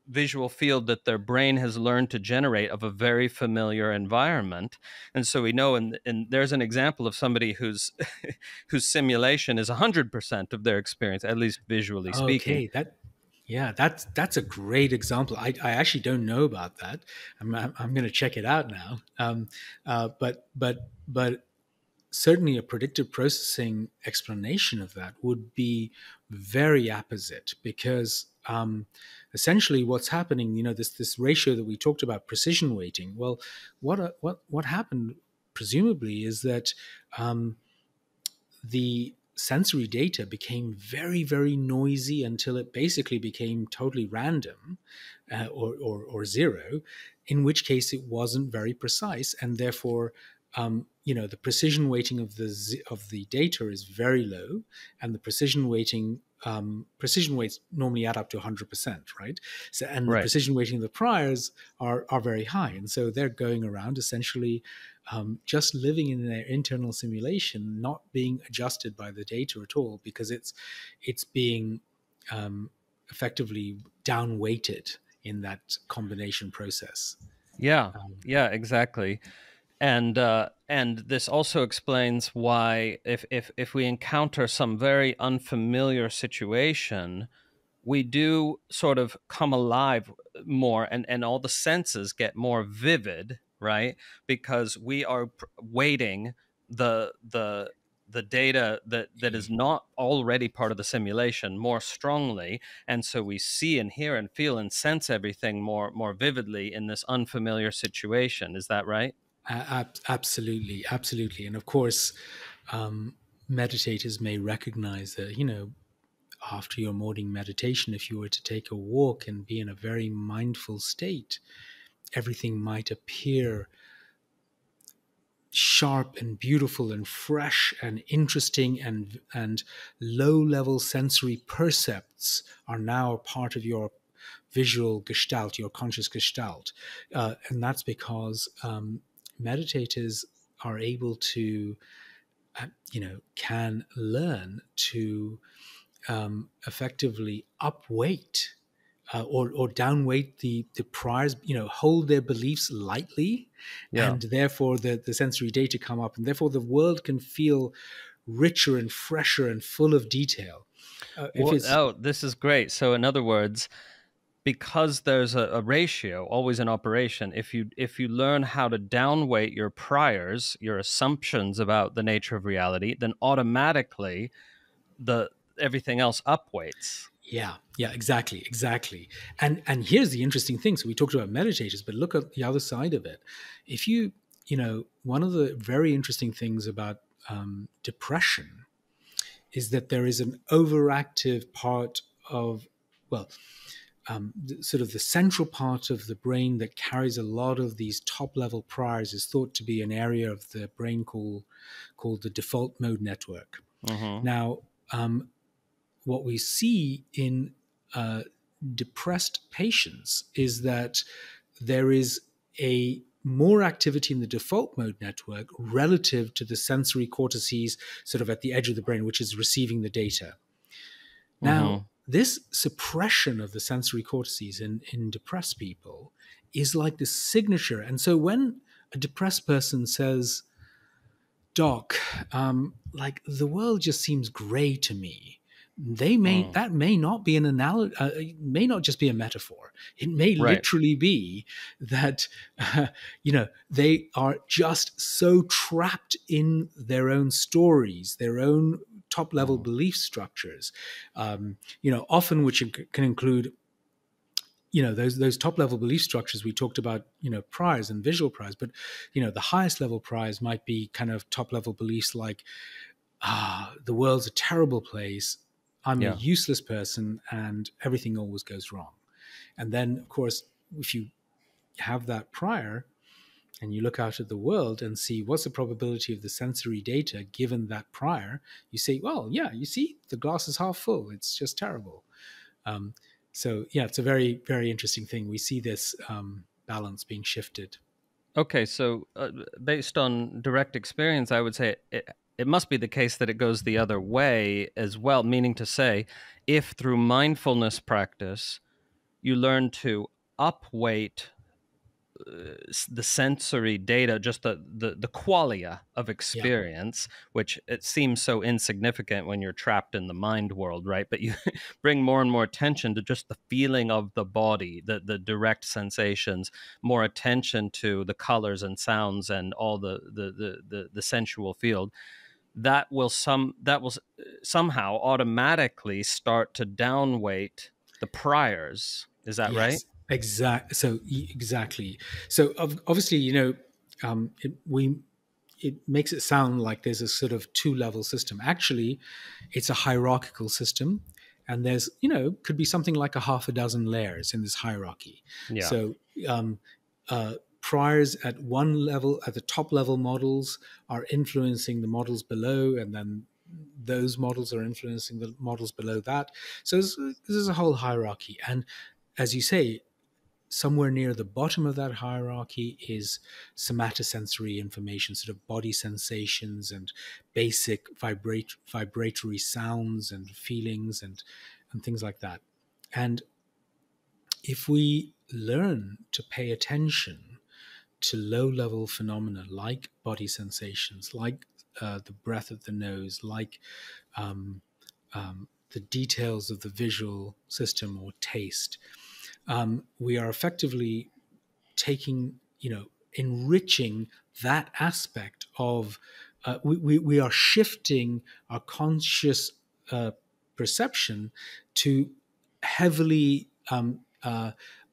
visual field that their brain has learned to generate of a very familiar environment. And so we know, and there's an example of somebody whose whose simulation is 100% of their experience, at least visually speaking. Okay, that's a great example. I actually don't know about that. I'm going to check it out now. But certainly a predictive processing explanation of that would be very apposite, because essentially what's happening, this ratio that we talked about, precision weighting. Well, what happened presumably is that the sensory data became very, very noisy until it basically became totally random, or zero, in which case it wasn't very precise, and therefore the precision weighting of the data is very low, and the precision weights normally add up to 100%, right? So, and the Right. precision weighting of the priors are very high, and so they're going around essentially just living in their internal simulation, not being adjusted by the data at all, because it's being effectively down weighted in that combination process. Yeah. Yeah, exactly. And this also explains why if we encounter some very unfamiliar situation, we do sort of come alive more, and all the senses get more vivid, right? Because we are weighting the data that is not already part of the simulation more strongly, and so we see and hear and feel and sense everything more vividly in this unfamiliar situation. Is that right? Absolutely, absolutely. And of course, meditators may recognize that, after your morning meditation, if you were to take a walk and be in a very mindful state, everything might appear sharp and beautiful and fresh and interesting, and low level sensory percepts are now a part of your visual gestalt, your conscious gestalt. And that's because meditators are able to can learn to effectively upweight or downweight the priors, hold their beliefs lightly, Yeah. and therefore the sensory data come up, and therefore the world can feel richer and fresher and full of detail. If Well, it's oh, this is great. So, in other words, because there's a ratio always in operation, if you learn how to downweight your priors, your assumptions about the nature of reality, then automatically the everything else upweights. Yeah, exactly. And here's the interesting thing. So we talked about meditators, but look at the other side of it. If one of the very interesting things about depression is that there is an overactive part of, well, sort of the central part of the brain that carries a lot of these top level priors is thought to be an area of the brain called the default mode network. Mm-hmm. Now, what we see in depressed patients is that there is a more activity in the default mode network relative to the sensory cortices sort of at the edge of the brain, which is receiving the data. Now, Mm-hmm. this suppression of the sensory cortices in depressed people is like the signature. And so when a depressed person says, Doc, like the world just seems gray to me, Mm. that may not be an analogy, it may not just be a metaphor. It may Right. literally be that they are just so trapped in their own stories, their own top level Mm. belief structures, often which can include those top level belief structures we talked about, priors and visual priors. But the highest level priors might be kind of top level beliefs like, the world's a terrible place, I'm a Yeah. useless person, and everything always goes wrong. And then of course, if you have that prior and you look out at the world and see what's the probability of the sensory data given that prior, you say, well, yeah, you see, the glass is half full, it's just terrible. um, so yeah, it's a very, very interesting thing. We see this balance being shifted. Okay, so based on direct experience, I would say it must be the case that it goes the other way as well, meaning to say, if through mindfulness practice you learn to upweight the sensory data, just the qualia of Yeah. experience, which it seems so insignificant when you're trapped in the mind world, right? But you bring more and more attention to just the feeling of the body, the direct sensations, more attention to the colors and sounds and all the sensual field. That will somehow automatically start to downweight the priors. Is that right? Yes, exactly. So obviously, you know, it makes it sound like there's a sort of two-level system. Actually, it's a hierarchical system, and there's, you know, could be something like a half a dozen layers in this hierarchy. Yeah. So priors at one level, at the top level models, are influencing the models below, and then those models are influencing the models below that. So there's a whole hierarchy. And as you say, somewhere near the bottom of that hierarchy is somatosensory information, sort of body sensations and basic vibratory sounds and feelings and things like that. And if we learn to pay attention to low-level phenomena like body sensations, like the breath of the nose, like um, the details of the visual system or taste, we are effectively taking, you know, enriching that aspect of, we are shifting our conscious perception to heavily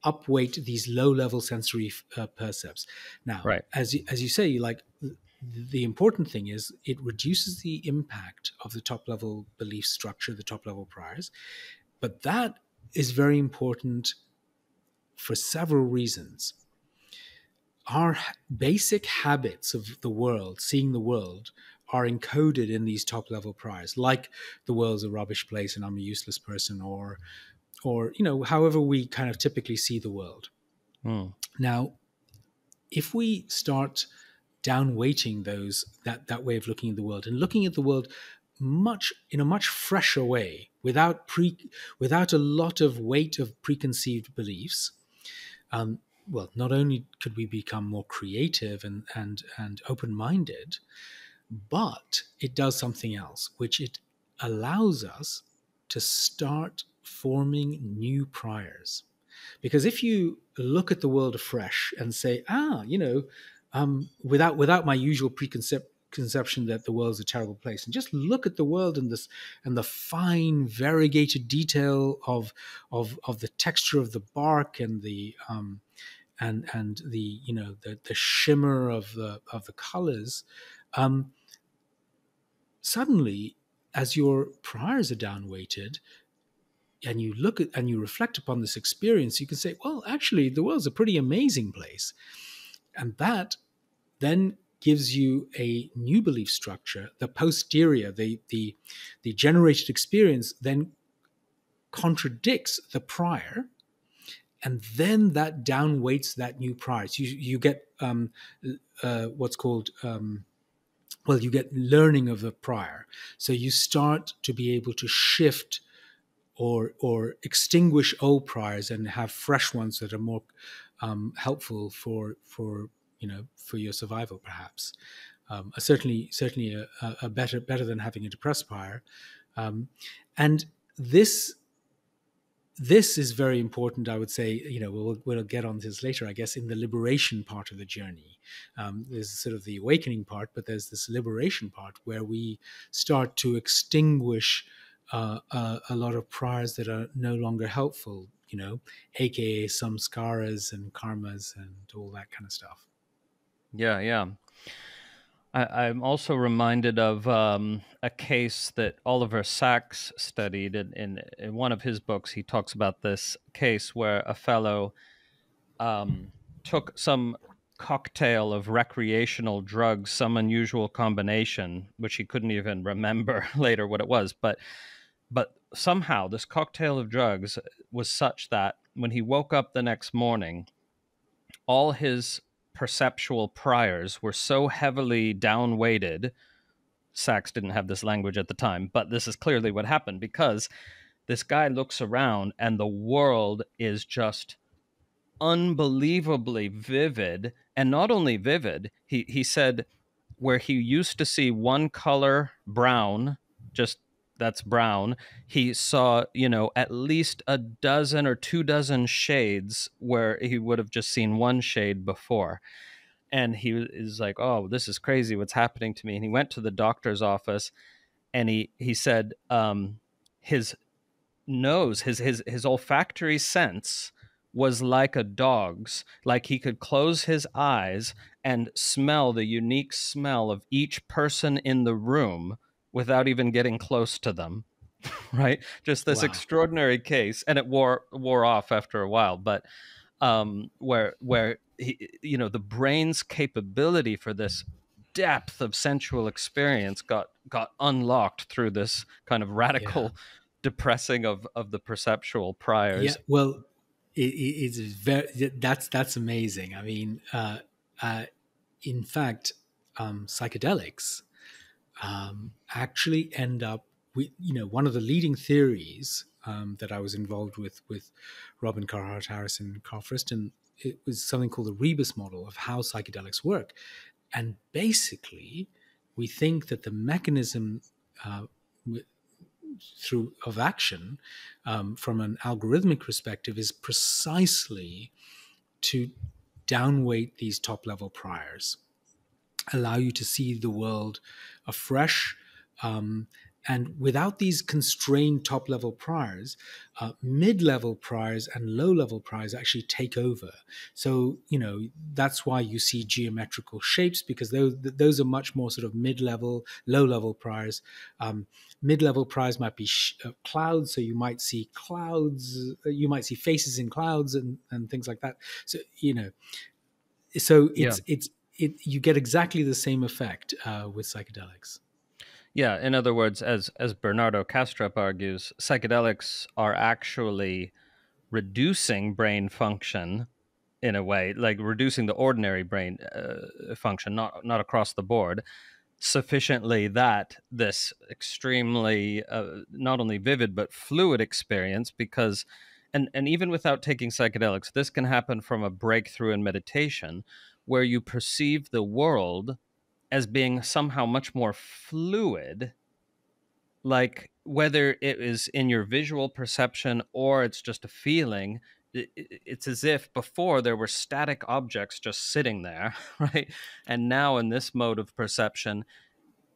upweight these low-level sensory percepts. Now, Right. as you say, like, the important thing is it reduces the impact of the top-level belief structure, the top-level priors, but that is very important for several reasons. Our basic habits of the world, seeing the world, are encoded in these top level priors, like the world's a rubbish place and I'm a useless person, or you know, however we kind of typically see the world. Now, if we start downweighting that way of looking at the world and looking at the world in a much fresher way, without a lot of weight of preconceived beliefs, well, not only could we become more creative and open-minded, but it does something else, which it allows us to start forming new priors. Because if you look at the world afresh and say, you know, without my usual conception that the world's a terrible place, and just look at the world and the fine variegated detail of the texture of the bark and the you know, the shimmer of the colors, suddenly, as your priors are downweighted, and you look at and you reflect upon this experience, you can say, well, actually, the world's a pretty amazing place. And that then gives you a new belief structure. The posterior, the generated experience then contradicts the prior, and then that downweights that new prior. So you get what's called well, you get learning of the prior. So you start to be able to shift or extinguish old priors and have fresh ones that are more helpful for you know, for your survival, perhaps. Certainly a better than having a depressed prior. And this is very important, I would say. You know, we'll get on this later, I guess, in the liberation part of the journey. There's sort of the awakening part, but there's this liberation part where we start to extinguish a lot of priors that are no longer helpful, you know, aka samskaras and karmas and all that kind of stuff. Yeah, yeah. I'm also reminded of a case that Oliver Sacks studied in one of his books. He talks about this case where a fellow took some cocktail of recreational drugs, some unusual combination, which he couldn't even remember later what it was. But somehow this cocktail of drugs was such that when he woke up the next morning, all his perceptual priors were so heavily downweighted. Sachs didn't have this language at the time, but this is clearly what happened, because this guy looks around and the world is just unbelievably vivid. And not only vivid, he said where he used to see one color, brown, just that's brown, he saw, at least a dozen or 2 dozen shades where he would have just seen one shade before. And he is like, oh, this is crazy, what's happening to me? And he went to the doctor's office, and he said, his nose, his olfactory sense was like a dog's. Like he could close his eyes and smell the unique smell of each person in the room without even getting close to them. Right? Just this Wow. extraordinary case, and it wore off after a while. But where the brain's capability for this depth of sensual experience got unlocked through this kind of Yeah. radical depressing of the perceptual Yeah. priors. Well, it's very, that's amazing. I mean, uh, in fact, psychedelics actually end up with, one of the leading theories that I was involved with Robin Carhart Harris and Carl Friston. It was something called the Rebus model of how psychedelics work. And basically, we think that the mechanism uh, through of action from an algorithmic perspective is precisely to downweight these top level priors, allow you to see the world afresh. And without these constrained top level priors, mid level priors and low level priors actually take over. So, that's why you see geometrical shapes, because those are much more sort of mid level, low level priors. Mid level priors might be clouds. So you might see clouds, you might see faces in clouds and things like that. So, so Yeah. you get exactly the same effect with psychedelics. Yeah, in other words, as Bernardo Kastrup argues, psychedelics are actually reducing brain function in a way, like reducing the ordinary brain function, not across the board, sufficiently that this extremely not only vivid but fluid experience, because and even without taking psychedelics, this can happen from a breakthrough in meditation where you perceive the world as being somehow much more fluid, like whether it is in your visual perception or it's just a feeling. It's as if before there were static objects just sitting there, right? And now in this mode of perception,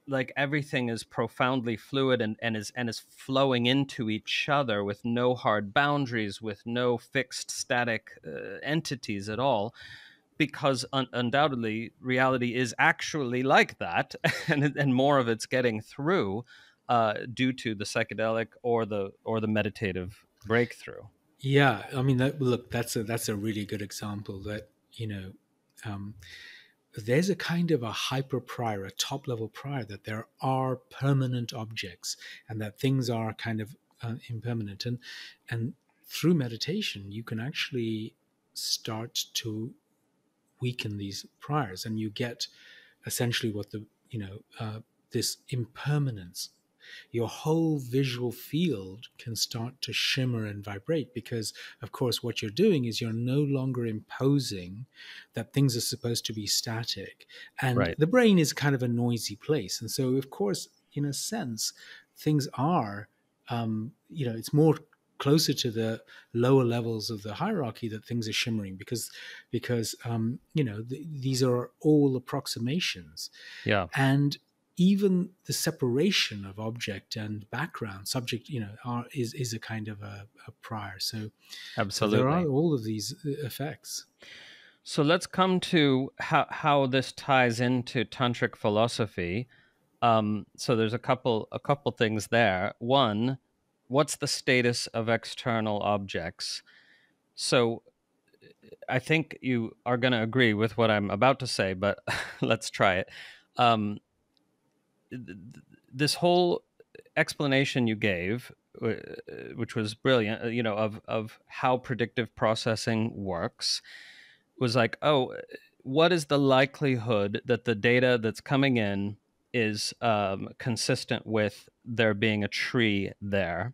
like everything is profoundly fluid and is flowing into each other with no hard boundaries, with no fixed static entities at all, because undoubtedly reality is actually like that, and more of it's getting through due to the psychedelic or the meditative breakthrough. Yeah, I mean, look, that's a really good example that um, there's a kind of a hyper prior, a top level prior, that there are permanent objects and that things are kind of impermanent, and through meditation you can actually start to weaken these priors, and you get essentially what this impermanence. Your whole visual field can start to shimmer and vibrate, because of course what you're doing is you're no longer imposing that things are supposed to be static, and Right. the brain is kind of a noisy place, and so of course in a sense things are it's more closer to the lower levels of the hierarchy that things are shimmering, because these are all approximations. Yeah, And even the separation of object and background subject is a kind of a prior. So there are absolutely. all of these effects. So let's come to how this ties into tantric philosophy. So there's a couple things there. One, what's the status of external objects? So I think you are going to agree with what I'm about to say, but let's try it. Um, this whole explanation you gave, which was brilliant, of how predictive processing works, was like, oh, what is the likelihood that the data that's coming in is consistent with there being a tree there?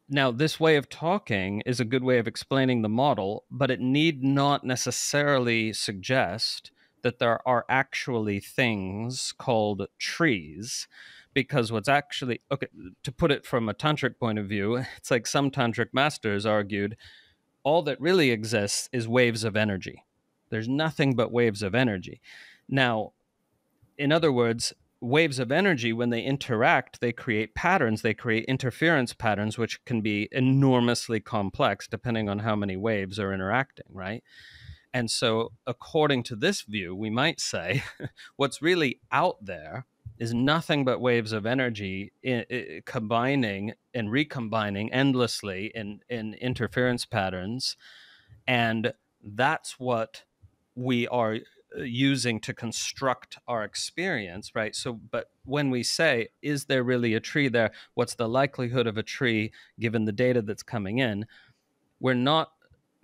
Now, this way of talking is a good way of explaining the model, but it need not necessarily suggest that there are actually things called trees. Because what's actually, okay, to put it from a tantric point of view, it's like some tantric masters argued all that really exists is waves of energy. There's nothing but waves of energy. Now, in other words, waves of energy, when they interact, they create patterns, they create interference patterns, which can be enormously complex depending on how many waves are interacting, right? And so, according to this view, we might say what's really out there is nothing but waves of energy combining and recombining endlessly in interference patterns. And that's what we are using to construct our experience, right? So, but when we say, is there really a tree there? What's the likelihood of a tree given the data that's coming in? We're not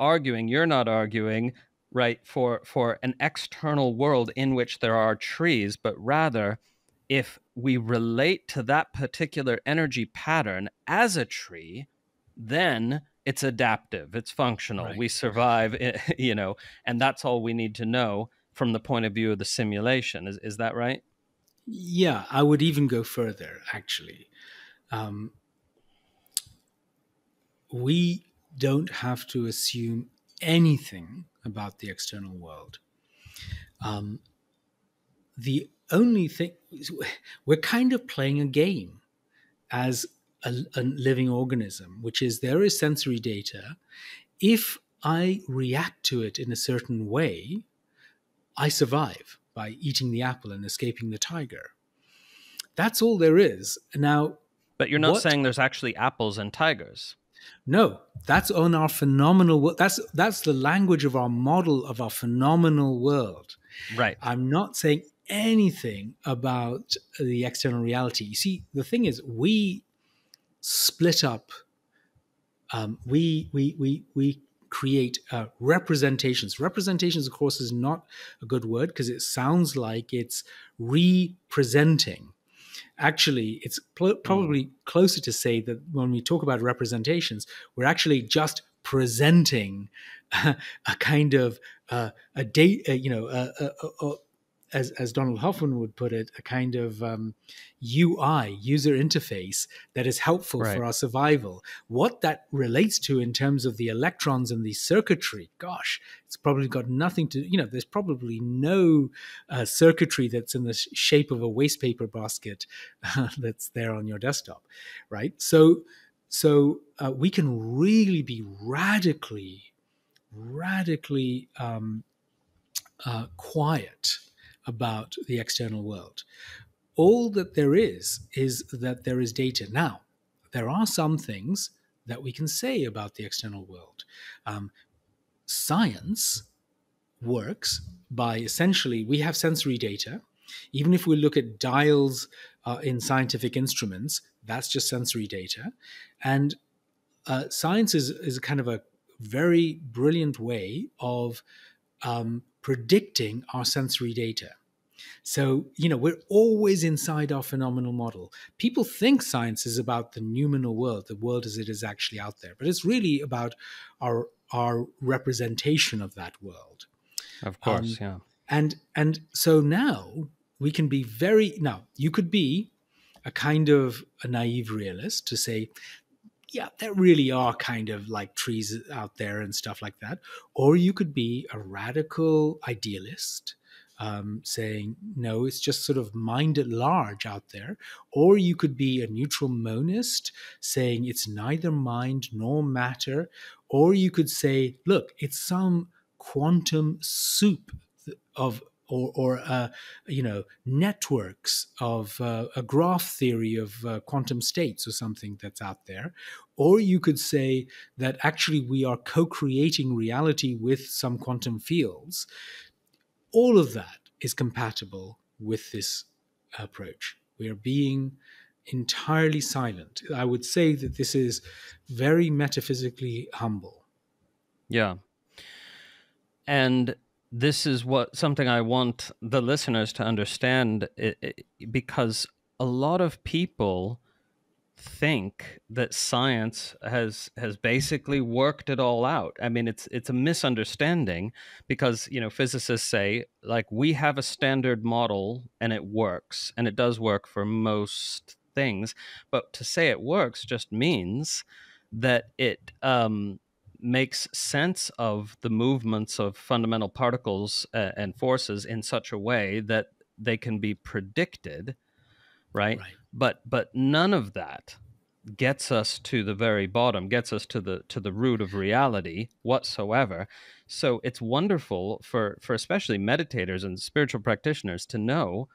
arguing, you're not arguing, right, for an external world in which there are trees, but rather if we relate to that particular energy pattern as a tree, then it's adaptive, it's functional, Right. we survive, and that's all we need to know from the point of view of the simulation. Is that right? Yeah, I would even go further, actually. Um, we don't have to assume anything about the external world. Um, the only thing, we're kind of playing a game as a living organism, which is there is sensory data. If I react to it in a certain way, I survive by eating the apple and escaping the tiger. That's all there is. Now, But you're not what? saying there's actually apples and tigers. No, that's on our phenomenal world. That's the language of our model of our phenomenal world. Right. I'm not saying anything about the external reality. You see, the thing is, we split up. We create representations. Representations, of course, is not a good word because it sounds like it's representing. Actually, it's probably closer to say that when we talk about representations, we're actually just presenting a kind of a date, as Donald Hoffman would put it, a kind of UI, user interface, that is helpful Right. for our survival. What that relates to in terms of the electrons and the circuitry, gosh, it's probably got nothing to, there's probably no circuitry that's in the shape of a waste paper basket that's there on your desktop, right? So we can really be radically quiet about the external world. All that there is that there is data. Now, there are some things that we can say about the external world. Science works by essentially, we have sensory data. Even if we look at dials in scientific instruments, that's just sensory data. And science is kind of a very brilliant way of predicting our sensory data. So, we're always inside our phenomenal model. People think science is about the noumenal world, the world as it is actually out there, but it's really about our representation of that world. Of course, yeah. And so now we can be you could be a kind of a naive realist to say, yeah, there really are kind of like trees out there and stuff like that. Or you could be a radical idealist, saying, no, it's just sort of mind at large out there. Or you could be a neutral monist, saying it's neither mind nor matter. Or you could say, look, it's some quantum soup of networks of a graph theory of quantum states or something that's out there. Or you could say that actually we are co-creating reality with some quantum fields. All of that is compatible with this approach. We are being entirely silent. I would say that this is very metaphysically humble. Yeah. And this is something I want the listeners to understand, because a lot of people think that science has basically worked it all out. I mean, it's a misunderstanding, because physicists say, like, we have a standard model and it works, and it does work for most things. But to say it works just means that it makes sense of the movements of fundamental particles and forces in such a way that they can be predicted, right? Right. But none of that gets us to the very bottom, gets us to the root of reality whatsoever. So it's wonderful for especially meditators and spiritual practitioners to know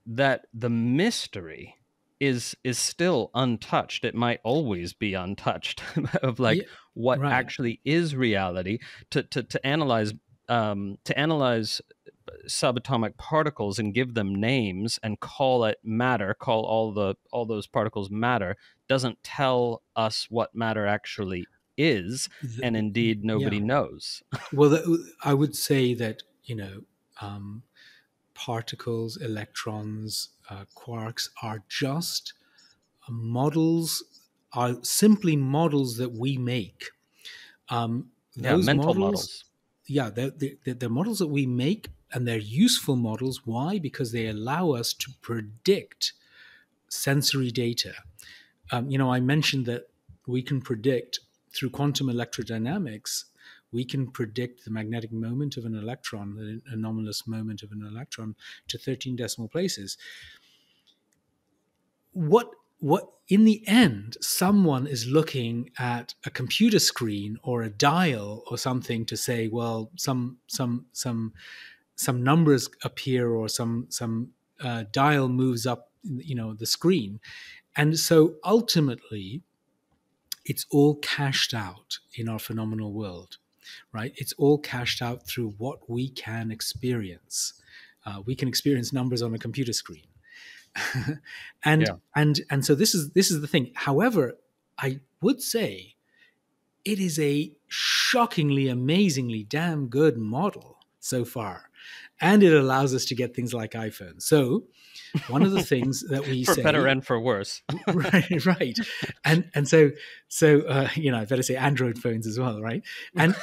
that the mystery is still untouched. It might always be untouched of, like, Yeah. what Right. actually is reality. To analyze subatomic particles and give them names and call it matter, call all those particles matter, doesn't tell us what matter actually is, and indeed nobody Yeah. knows. Well, I would say that, um, particles, electrons, quarks are just models, are simply models that we make. Yeah, Those mental models, models. yeah, they're models that we make, and they're useful models. Why? Because they allow us to predict sensory data. I mentioned that we can predict through quantum electrodynamics, we can predict the magnetic moment of an electron, the anomalous moment of an electron, to 13 decimal places. What in the end, someone is looking at a computer screen or a dial or something to say, well, some numbers appear, or some dial moves up, the screen. And so ultimately, it's all cashed out in our phenomenal world, right? It's all cashed out through what we can experience. We can experience numbers on a computer screen. and Yeah. and so this is the thing. However, I would say it is a shockingly, amazingly damn good model so far, and it allows us to get things like iPhones. So one of the things that we For better say, and for worse. right, and I better say Android phones as well, right? And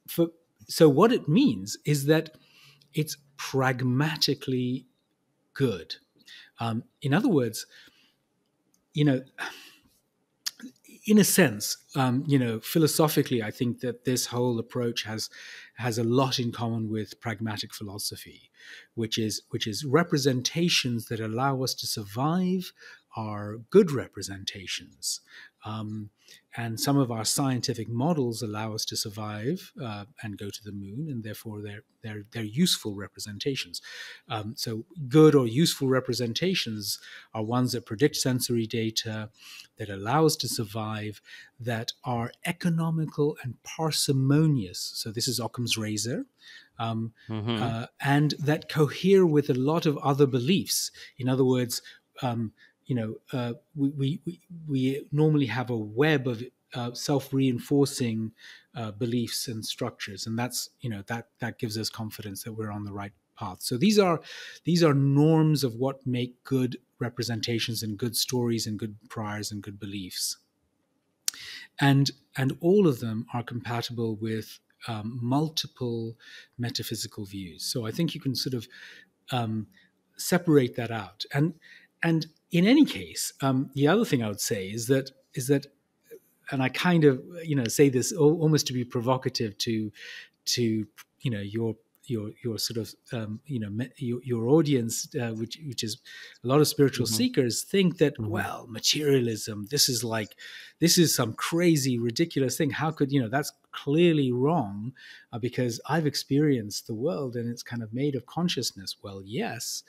for so what it means is that it's pragmatically good. In other words, you know, in a sense, philosophically, I think that this whole approach has a lot in common with pragmatic philosophy, which is representations that allow us to survive are good representations. And some of our scientific models allow us to survive and go to the moon, and therefore they're useful representations. So good or useful representations are ones that predict sensory data, that allow us to survive, that are economical and parsimonious. So this is Occam's razor. Mm-hmm. And that cohere with a lot of other beliefs. In other words, we normally have a web of self-reinforcing beliefs and structures, and that gives us confidence that we're on the right path. So these are norms of what make good representations and good stories and good priors and good beliefs, and all of them are compatible with multiple metaphysical views. So I think you can sort of separate that out. And in any case, the other thing I would say is that, and I kind of say this almost to be provocative to your sort of your audience, which is a lot of spiritual Mm-hmm. seekers, think that, Mm-hmm. well, materialism, this is some crazy ridiculous thing. How could that's clearly wrong, because I've experienced the world and it's kind of made of consciousness. Well, yes,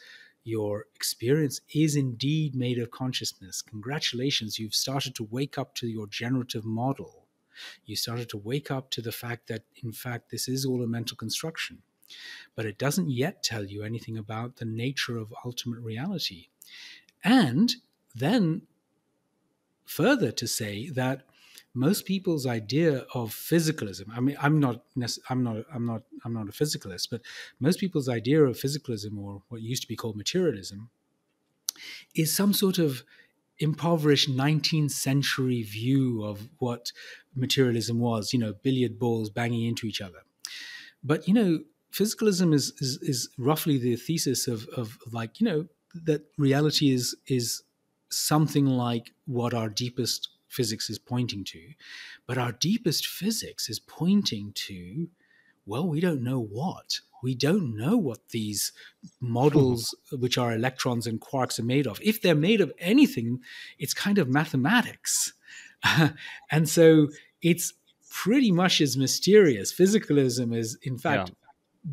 your experience is indeed made of consciousness. Congratulations, you've started to wake up to your generative model. You started to wake up to the fact that, in fact, this is all a mental construction. But it doesn't yet tell you anything about the nature of ultimate reality. And then further to say that most people's idea of physicalism, I mean, I'm not a physicalist, but most people's idea of physicalism, or what used to be called materialism, is some sort of impoverished 19th century view of what materialism was, billiard balls banging into each other. But, physicalism is roughly the thesis of like, that reality is something like what our deepest physics is pointing to. But our deepest physics is pointing to, well, we don't know what. We don't know what these models, which are electrons and quarks, are made of. If they're made of anything, it's kind of mathematics. And so it's pretty much as mysterious. Physicalism is, in fact,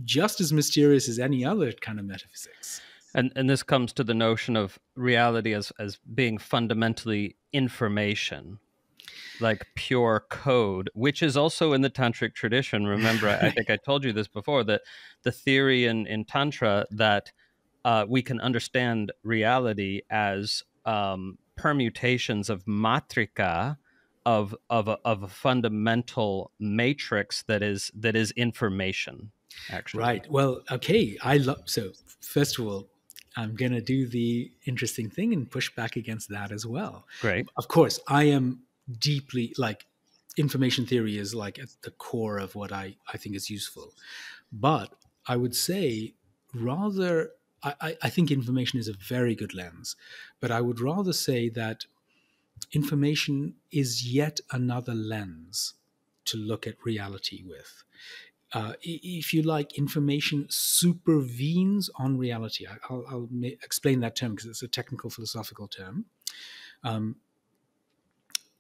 just as mysterious as any other kind of metaphysics. And this comes to the notion of reality as being fundamentally information, like pure code, which is also in the tantric tradition. Remember, I think I told you this before, that the theory in Tantra that we can understand reality as permutations of matrika, of a fundamental matrix that is information, actually. Right. Well, okay. So first of all, I'm going to do the interesting thing and push back against that as well. Great. Of course, I am deeply, like, information theory is like at the core of what I think is useful. But I would say rather, I think information is a very good lens, but I would rather say that information is yet another lens to look at reality with. If you like, information supervenes on reality. I'll explain that term because it's a technical philosophical term.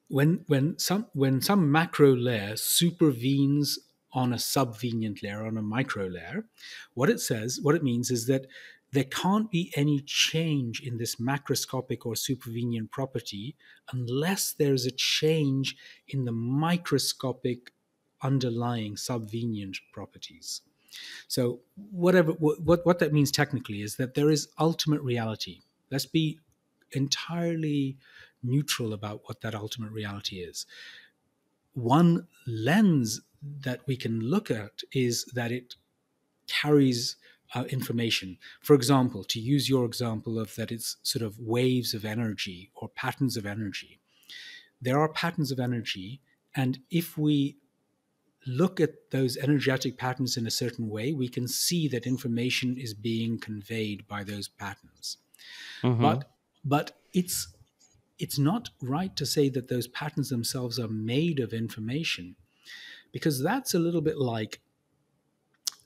When some macro layer supervenes on a subvenient layer, on a micro layer, what it means is that there can't be any change in this macroscopic or supervenient property unless there's a change in the microscopic underlying subvenient properties. So what that means technically is that there is ultimate reality. Let's be entirely neutral about what that ultimate reality is. One lens that we can look at is that it carries information. For example, to use your example of that it's sort of waves of energy or patterns of energy. There are patterns of energy, and if we look at those energetic patterns in a certain way, we can see that information is being conveyed by those patterns. Mm-hmm. But it's not right to say that those patterns themselves are made of information, because that's a little bit like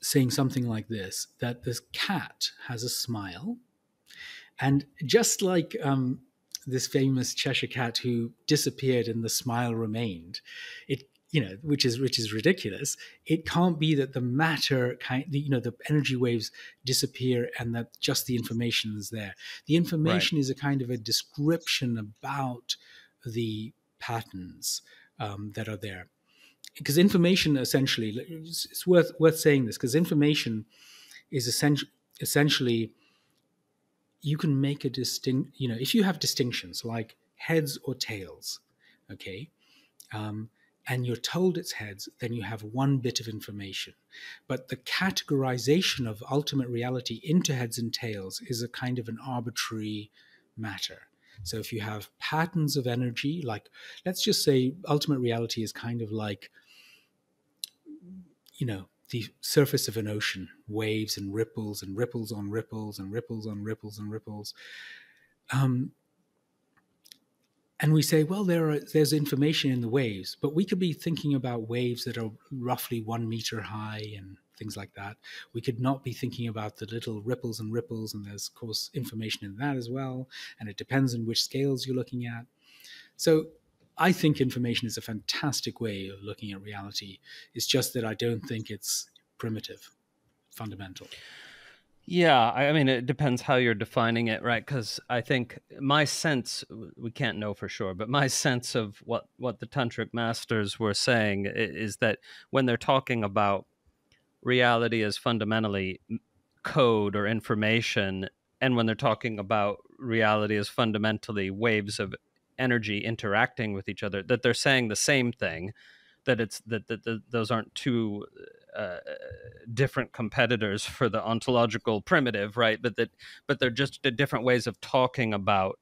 saying something like this, that this cat has a smile, and just like this famous Cheshire cat who disappeared and the smile remained, which is ridiculous. It can't be that the matter the energy waves disappear and that just the information is there. The information is a kind of a description about the patterns that are there. Because information, essentially, it's worth saying this, because information is essentially, you can make a if you have distinctions like heads or tails, okay, and you're told it's heads, then you have one bit of information. But the categorization of ultimate reality into heads and tails is a kind of an arbitrary matter. So if you have patterns of energy, like, let's just say ultimate reality is kind of like, the surface of an ocean, waves and ripples on ripples and ripples on ripples and ripples. And we say, well, there's information in the waves, but we could be thinking about waves that are roughly 1 meter high and things like that. We could not be thinking about the little ripples, and there's, of course, information in that as well. And it depends on which scales you're looking at. So I think information is a fantastic way of looking at reality. It's just that I don't think it's primitive, fundamental. Yeah, I mean, it depends how you're defining it, right? Because I think my sense, we can't know for sure, but my sense of what the Tantric masters were saying is that when they're talking about reality as fundamentally code or information, and when they're talking about reality as fundamentally waves of energy interacting with each other, that they're saying the same thing, that it's that those aren't two different competitors for the ontological primitive, right? But they're just different ways of talking about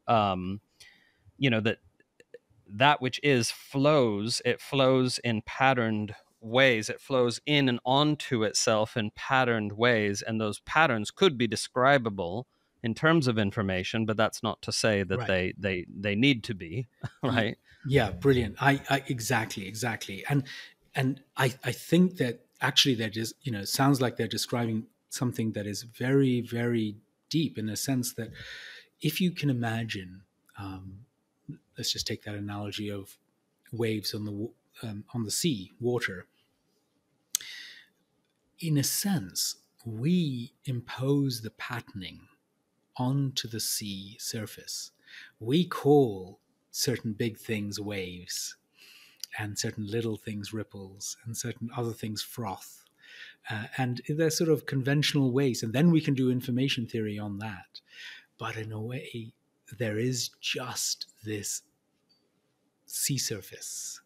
that which is flows, it flows in patterned ways, it flows in and onto itself in patterned ways, and those patterns could be describable in terms of information, but that's not to say that Right. they need to be. Right? Yeah, brilliant. I exactly. And I think that actually they're just, sounds like they're describing something that is very, very deep, in the sense that if you can imagine, let's just take that analogy of waves on the sea, water. In a sense, we impose the patterning onto the sea surface. We call certain big things waves, and certain little things ripples, and certain other things froth. And they're sort of conventional ways. And then we can do information theory on that. But in a way, there is just this sea surface,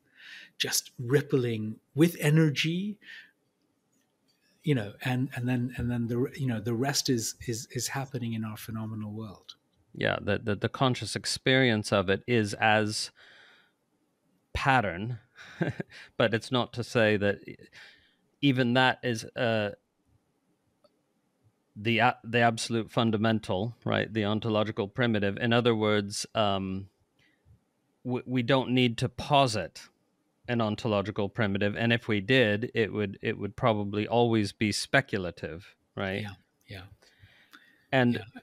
just rippling with energy, and then the rest is happening in our phenomenal world. Yeah, the conscious experience of it is as pattern, but it's not to say that even that is the absolute fundamental, right? The ontological primitive. In other words, we don't need to posit an ontological primitive, and if we did, it would probably always be speculative, right? Yeah, yeah, And yeah.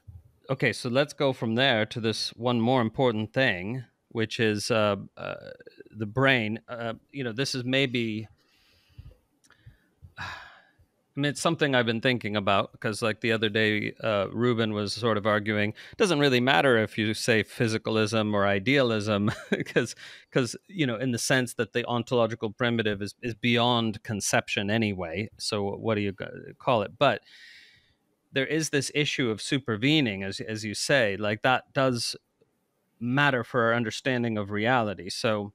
okay, so let's go from there to this one more important thing, which is the brain. This is maybe, I mean, it's something I've been thinking about, because, like, the other day, Ruben was sort of arguing it doesn't really matter if you say physicalism or idealism, because in the sense that the ontological primitive is beyond conception anyway. So what do you call it? But there is this issue of supervening, as you say, like that does matter for our understanding of reality. So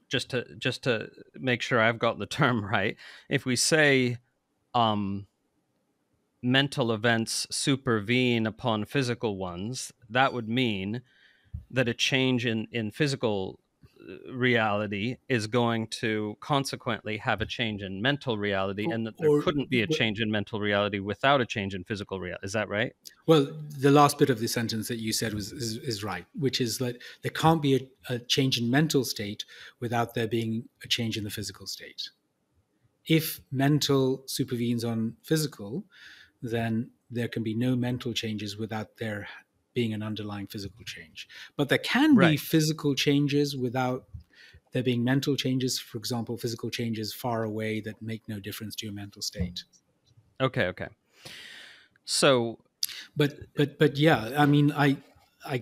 just to make sure I've got the term right, if we say um, mental events supervene upon physical ones, that would mean that a change in physical reality is going to consequently have a change in mental reality, or, and that there or couldn't be a change in mental reality without a change in physical reality. Is that right? Well, the last bit of the sentence that you said is right, which is that there can't be a change in mental state without there being a change in the physical state. If mental supervenes on physical, then there can be no mental changes without there being an underlying physical change. But there can be Right. physical changes without there being mental changes. For example, physical changes far away that make no difference to your mental state. Okay. So, But yeah, I mean, I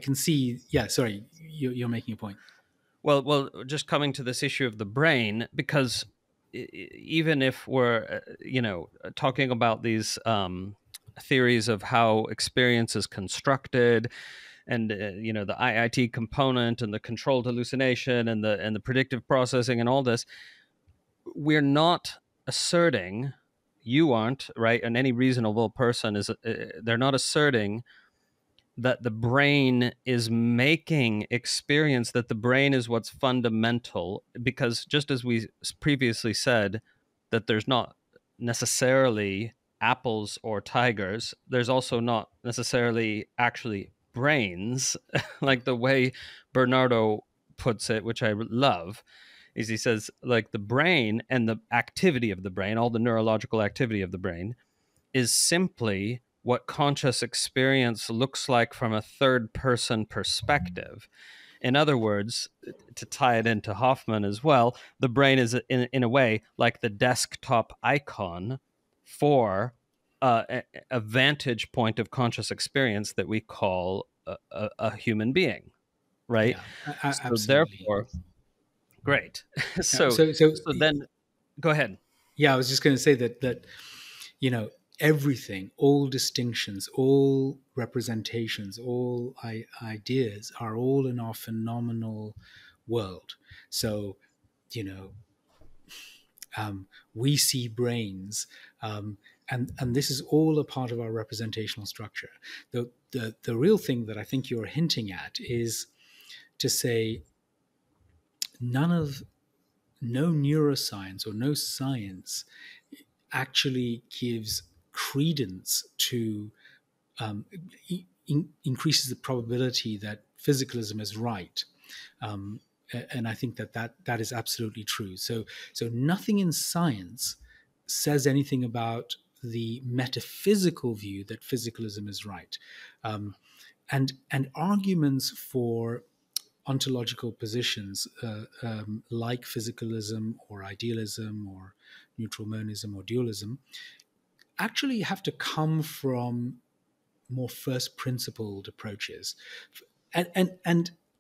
can see. Yeah, sorry, you're making a point. well, just coming to this issue of the brain, because even if we're, talking about these theories of how experience is constructed, and the IIT component, and the controlled hallucination, and the predictive processing, and all this, we're not asserting, you aren't, right, and any reasonable person is, they're not asserting that the brain is making experience, that the brain is what's fundamental, because just as we previously said, that there's not necessarily apples or tigers, there's also not necessarily actually brains, like the way Bernardo puts it, which I love, is he says, like, the brain and the activity of the brain, all the neurological activity of the brain, is simply what conscious experience looks like from a third person perspective. In other words, to tie it into Hoffman as well, the brain is, in a way, like the desktop icon for a vantage point of conscious experience that we call a human being, right? Yeah, So absolutely. therefore, great. Yeah, so so so then, go ahead. yeah, I was just going to say that you know everything, all distinctions, all representations, all ideas are all in our phenomenal world. So you know we see brains, and this is all a part of our representational structure. The real thing that I think you're hinting at is to say no neuroscience or no science actually gives credence to increases the probability that physicalism is right. And I think that is absolutely true. So nothing in science says anything about the metaphysical view that physicalism is right. And arguments for ontological positions like physicalism or idealism or neutral monism or dualism actually have to come from more first principled approaches. And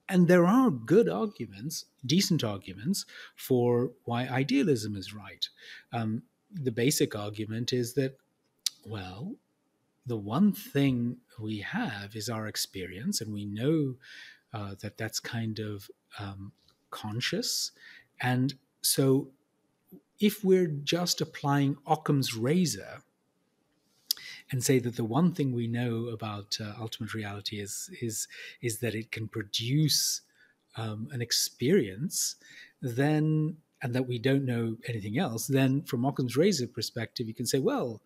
there are good arguments, decent arguments, for why idealism is right. The basic argument is that, well, the one thing we have is our experience, and we know that that's kind of conscious. And so if we're just applying Occam's razor and say that the one thing we know about ultimate reality is that it can produce an experience, then, and that we don't know anything else, then from Occam's razor perspective, you can say, well,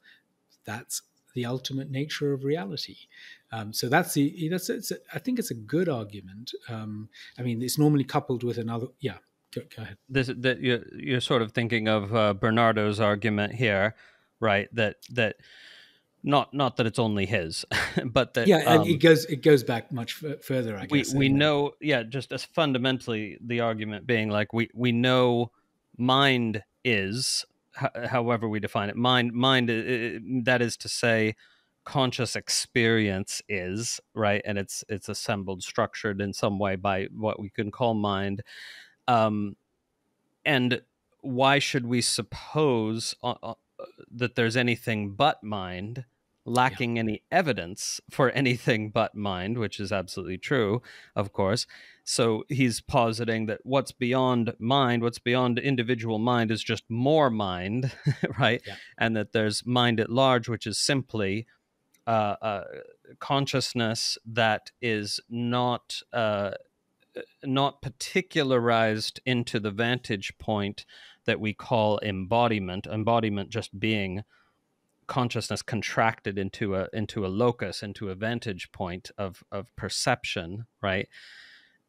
that's the ultimate nature of reality. So I think it's a good argument. I mean, it's normally coupled with another. Yeah, go ahead. That you're sort of thinking of Bernardo's argument here, right? That not that it's only his, but that and it goes back much further, I guess. We know, just as fundamentally the argument being like we know mind is, however we define it, mind that is to say, conscious experience is, right, and it's assembled, structured in some way by what we can call mind. And why should we suppose that there's anything but mind, lacking any evidence for anything but mind, which is absolutely true, of course. So he's positing that what's beyond mind, what's beyond individual mind, is just more mind, right? Yeah. And that there's mind at large, which is simply consciousness that is not particularized into the vantage point that we call embodiment. Embodiment just being consciousness contracted into a locus, into a vantage point of perception, right?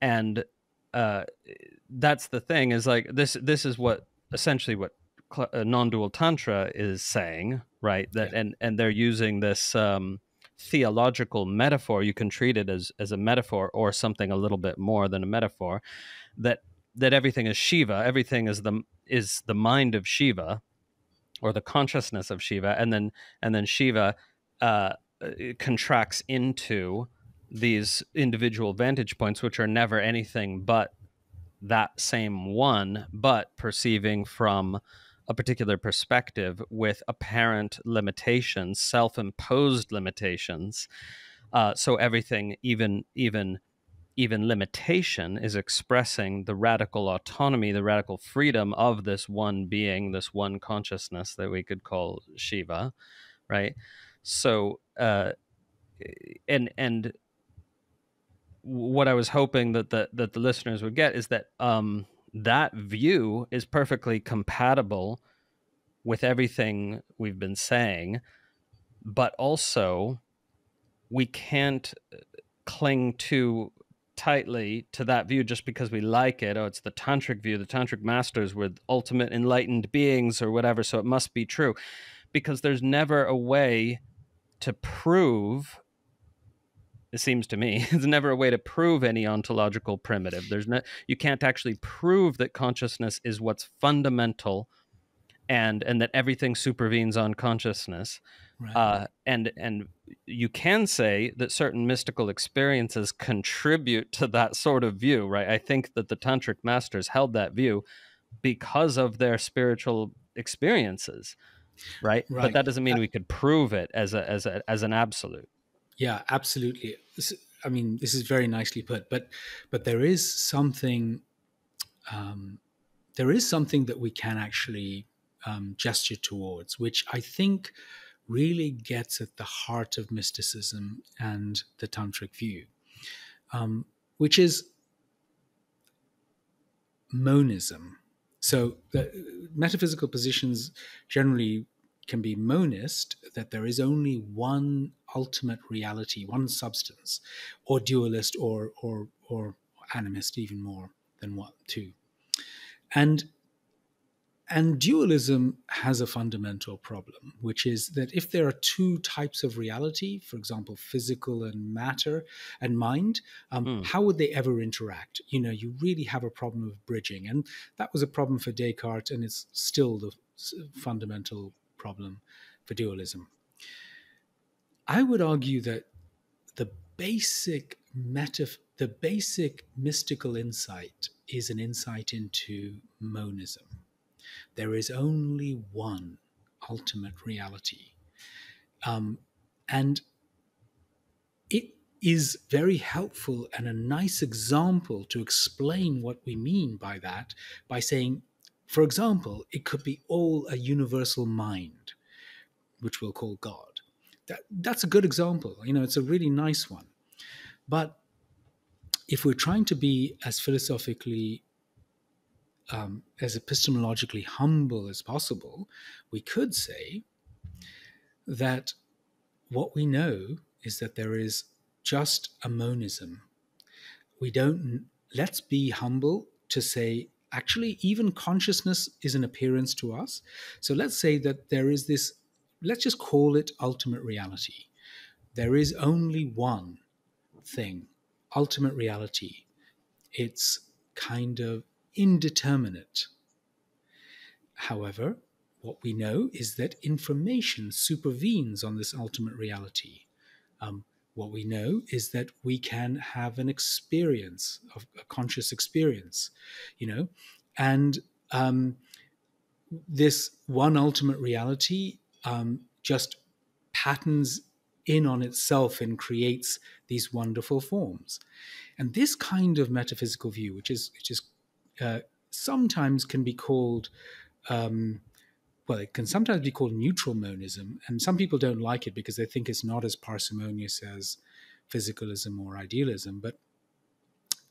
And that's the thing, is like this is what essentially what non-dual tantra is saying, right? That and they're using this theological metaphor. You can treat it as a metaphor or something a little bit more than a metaphor, that everything is Shiva, everything is the mind of Shiva, or the consciousness of Shiva, and then Shiva contracts into these individual vantage points, which are never anything but that same one, but perceiving from a particular perspective with apparent limitations, self-imposed limitations. So everything, even limitation, is expressing the radical autonomy, the radical freedom of this one being, this one consciousness that we could call Shiva, right? So, and what I was hoping that the listeners would get is that that view is perfectly compatible with everything we've been saying, but also we can't cling too tightly to that view just because we like it. Oh, it's the tantric view, the tantric masters were ultimate enlightened beings or whatever, so it must be true, because there's never a way to prove, it seems to me, there's never a way to prove any ontological primitive. You can't actually prove that consciousness is what's fundamental and that everything supervenes on consciousness. Right. And you can say that certain mystical experiences contribute to that sort of view, right? I think that the tantric masters held that view because of their spiritual experiences, right? But that doesn't mean we could prove it as an absolute. Yeah, absolutely. This is very nicely put. But there is something. There is something that we can actually gesture towards, which I think really gets at the heart of mysticism and the tantric view, which is monism. So the metaphysical positions generally can be monist, that there is only one ultimate reality, one substance, or dualist, or animist, even more than one, two. And dualism has a fundamental problem, which is that if there are two types of reality, for example, physical and matter and mind, how would they ever interact? You really have a problem of bridging. And that was a problem for Descartes, and it's still the fundamental problem for dualism. I would argue that the basic mystical insight is an insight into monism. There is only one ultimate reality. And it is very helpful and a nice example to explain what we mean by that, by saying, for example, it could be all a universal mind, which we'll call God. That's a good example. It's a really nice one. But if we're trying to be as philosophically as epistemologically humble as possible, we could say that what we know is that there is just a monism. Let's be humble to say, actually, even consciousness is an appearance to us. So let's say that there is this, let's just call it ultimate reality. There is only one thing, ultimate reality. It's kind of indeterminate. However, what we know is that information supervenes on this ultimate reality. What we know is that we can have an experience, of a conscious experience, and this one ultimate reality just patterns in on itself and creates these wonderful forms. And this kind of metaphysical view, which is sometimes can be called it can sometimes be called neutral monism, and some people don't like it because they think it's not as parsimonious as physicalism or idealism, but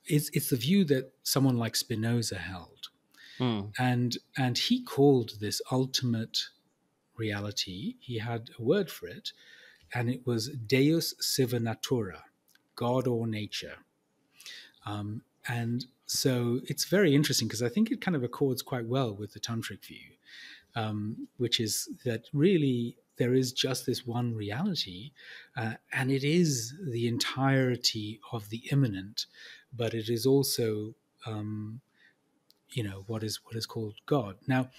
it's the view that someone like Spinoza held. And he called this ultimate reality, he had a word for it, and it was Deus sive natura, God or nature. And so it's very interesting because I think it kind of accords quite well with the tantric view, which is that really there is just this one reality, and it is the entirety of the immanent, but it is also, what is called God. Now,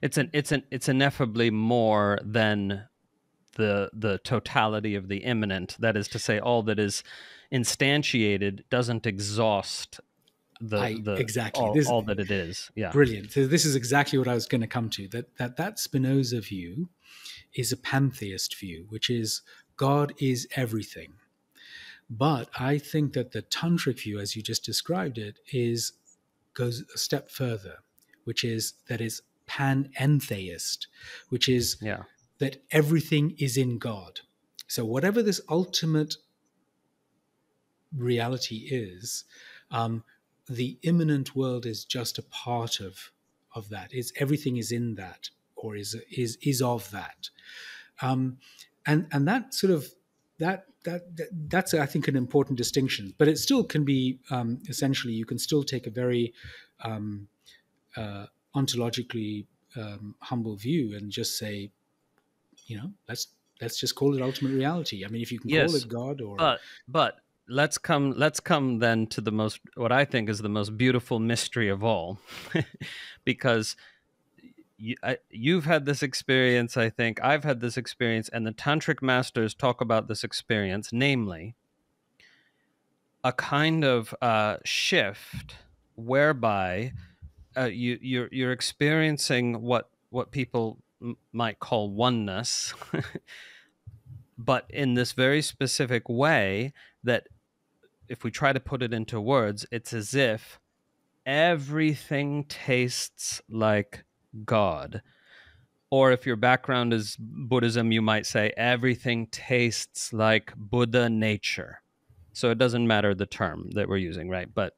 it's ineffably more than the totality of the immanent. That is to say, all that is instantiated doesn't exhaust all that it is. Yeah, brilliant. So this is exactly what I was going to come to. That Spinoza view is a pantheist view, which is God is everything. But I think that the tantric view, as you just described it, goes a step further, which is that it's panentheist, which is that everything is in God. So whatever this ultimate reality is, the immanent world is just a part of that. Everything is in that, or is of that, and that sort of that's I think an important distinction. But it still can be essentially, you can still take a very ontologically humble view and just say, let's just call it ultimate reality. I mean, if you can call it God, or but let's come then to what I think is the most beautiful mystery of all, because you've had this experience, I think I've had this experience, and the tantric masters talk about this experience, namely a kind of shift whereby you're experiencing what people might call oneness, but in this very specific way that, if we try to put it into words, it's as if everything tastes like God. Or if your background is Buddhism, you might say everything tastes like Buddha nature. So it doesn't matter the term that we're using, right? But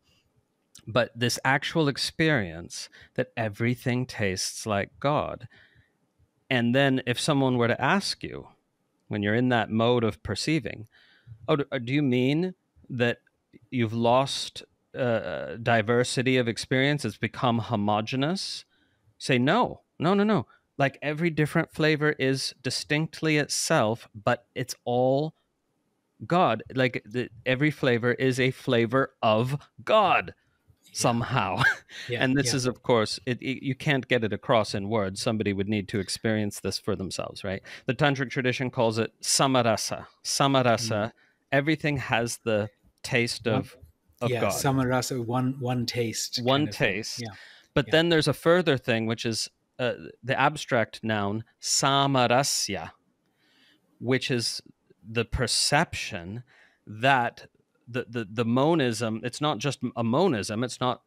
but this actual experience that everything tastes like God. And then if someone were to ask you, when you're in that mode of perceiving, oh, do you mean that you've lost diversity of experience? It's become homogenous? Say, no, no, no, no. Like every different flavor is distinctly itself, but it's all God. Like every flavor is a flavor of God Yeah, somehow. yeah, And this yeah. is, of course, you can't get it across in words. Somebody would need to experience this for themselves, right? The tantric tradition calls it samarasa. Mm. Samarasa. Everything has the taste One, of yeah, God. samarasa, one taste One kind of thing. taste. Yeah, But yeah. then there's a further thing, which is the abstract noun samarasya, which is the perception that the monism, it's not just a monism, it's not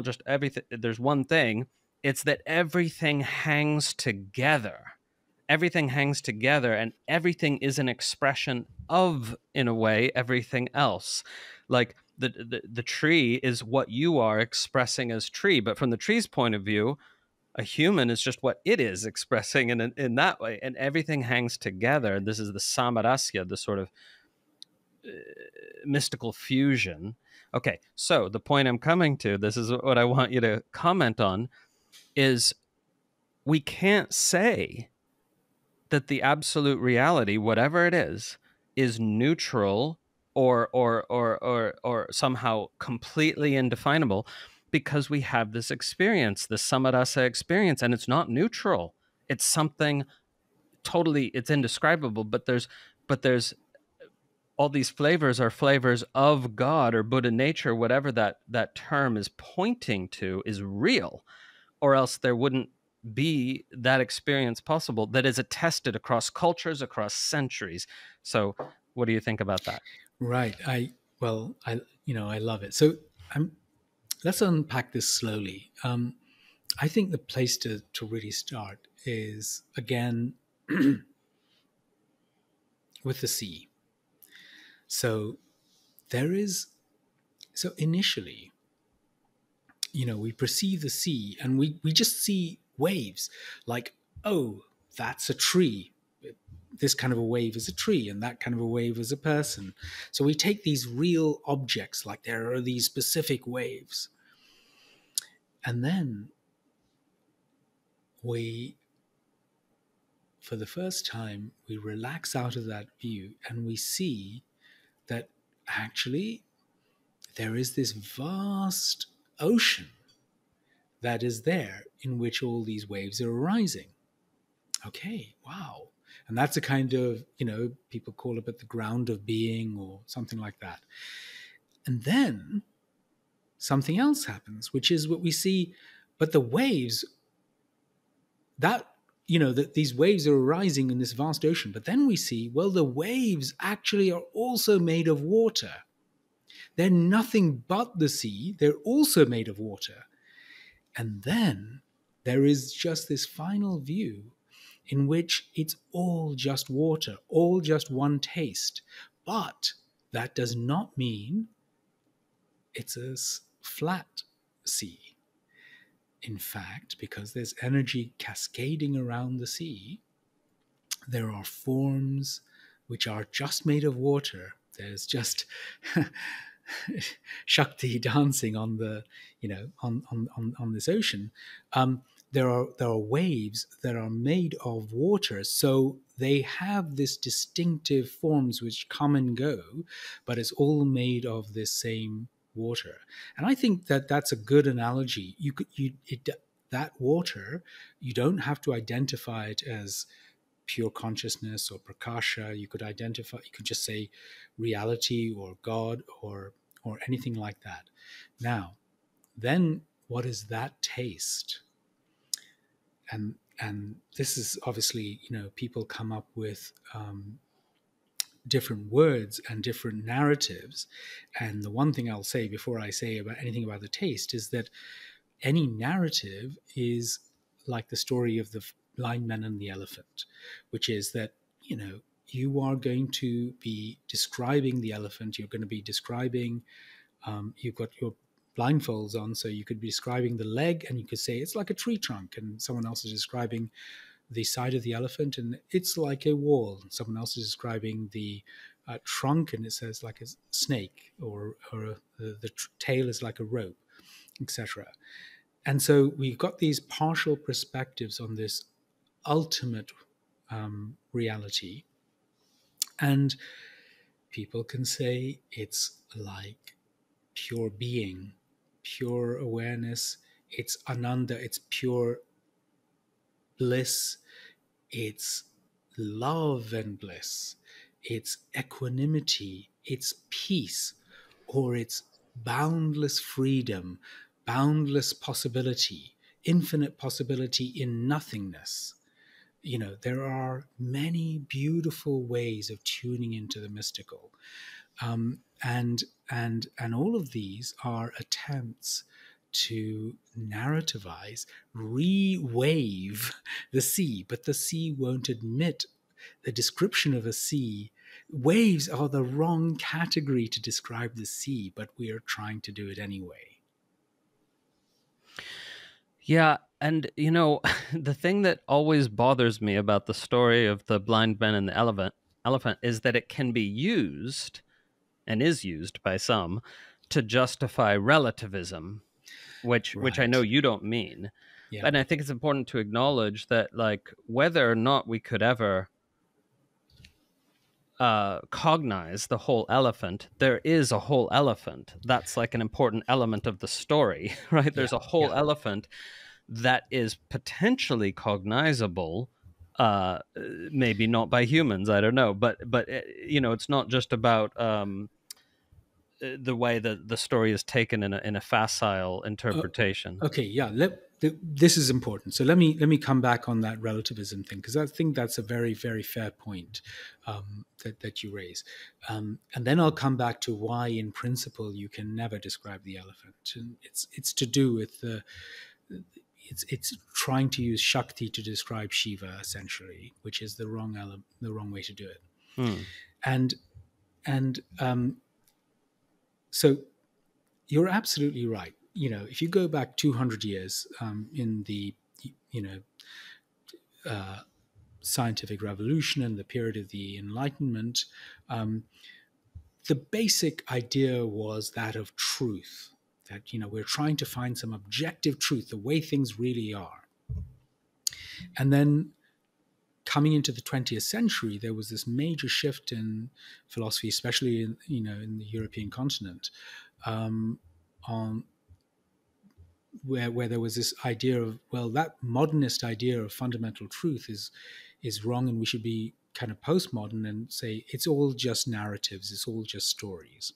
just everything, there's one thing, it's that everything hangs together. Everything hangs together, and everything is an expression of, in a way, everything else. Like the tree is what you are expressing as tree, but from the tree's point of view, a human is just what it is expressing in that way, and everything hangs together. This is the samarasya, the sort of mystical fusion. Okay, so the point I'm coming to, this is what I want you to comment on, is we can't say that the absolute reality, whatever it is neutral or somehow completely indefinable, because we have this experience, the samarasa experience, and it's not neutral. It's something totally, it's indescribable, but there's all these flavors are flavors of God or Buddha nature, whatever that term is pointing to is real, or else there wouldn't be that experience possible that is attested across cultures, across centuries. So what do you think about that? Right. I love it. So let's unpack this slowly. I think the place to really start is again with the sea. So there is so initially, we perceive the sea and we just see waves, like, oh, that's a tree. This kind of a wave is a tree, and that kind of a wave is a person. So we take these real objects, like there are these specific waves, and then we, for the first time, we relax out of that view and we see that actually there is this vast ocean that is there in which all these waves are arising. Okay, wow. And that's a kind of, people call it the ground of being or something like that. And then something else happens, which is what we see. But the waves, that these waves are arising in this vast ocean. But then we see, well, the waves actually are also made of water. They're nothing but the sea. They're also made of water. And then there is just this final view in which it's all just water, all just one taste. But that does not mean it's a flat sea. In fact, because there's energy cascading around the sea, there are forms which are just made of water. There's just Shakti dancing on the, on this ocean. There are waves that are made of water, so they have this distinctive forms which come and go, but it's all made of this same water. And I think that that's a good analogy. That water, you don't have to identify it as pure consciousness or prakasha. You could just say reality or God or anything like that. Now, then what is that taste? And this is obviously, people come up with different words and different narratives. And the one thing I'll say before I say about anything about the taste is that any narrative is like the story of the blind man and the elephant, which is that, you are going to be describing the elephant. You're going to be describing, you've got your blindfolds on, so you could be describing the leg and you could say it's like a tree trunk, and someone else is describing the side of the elephant and it's like a wall, and someone else is describing the trunk and it says like a snake, or the tail is like a rope, etc. And so we've got these partial perspectives on this ultimate reality, and people can say it's like pure being, pure awareness, it's ananda, it's pure bliss, it's love and bliss, it's equanimity, it's peace, or it's boundless freedom, boundless possibility, infinite possibility in nothingness. You know, there are many beautiful ways of tuning into the mystical. And all of these are attempts to narrativize, re-wave the sea, but the sea won't admit the description of a sea. Waves are the wrong category to describe the sea, but we are trying to do it anyway. Yeah, and you know, the thing that always bothers me about the story of the blind man and the elephant is that it can be used, and is used by some, to justify relativism, which I know Right. you don't mean. Yeah. And I think it's important to acknowledge that, like, whether or not we could ever cognize the whole elephant, there is a whole elephant. That's like an important element of the story, right? Yeah. There's a whole Yeah. elephant that is potentially cognizable, maybe not by humans, I don't know, but you know, it's not just about the way that the story is taken in a facile interpretation. Okay, yeah. This is important. So let me come back on that relativism thing, because I think that's a very, very fair point that you raise, and then I'll come back to why, in principle, you can never describe the elephant. And it's to do with the it's trying to use Shakti to describe Shiva, essentially, which is the wrong way to do it. And so you're absolutely right. You know, if you go back 200 years in the, you know, scientific revolution and the period of the Enlightenment, the basic idea was that of truth, that, you know, we're trying to find some objective truth, the way things really are. And then coming into the 20th century, there was this major shift in philosophy, especially in, you know, in the European continent, on where there was this idea of, well, that modernist idea of fundamental truth is wrong, and we should be kind of postmodern and say it's all just narratives, it's all just stories.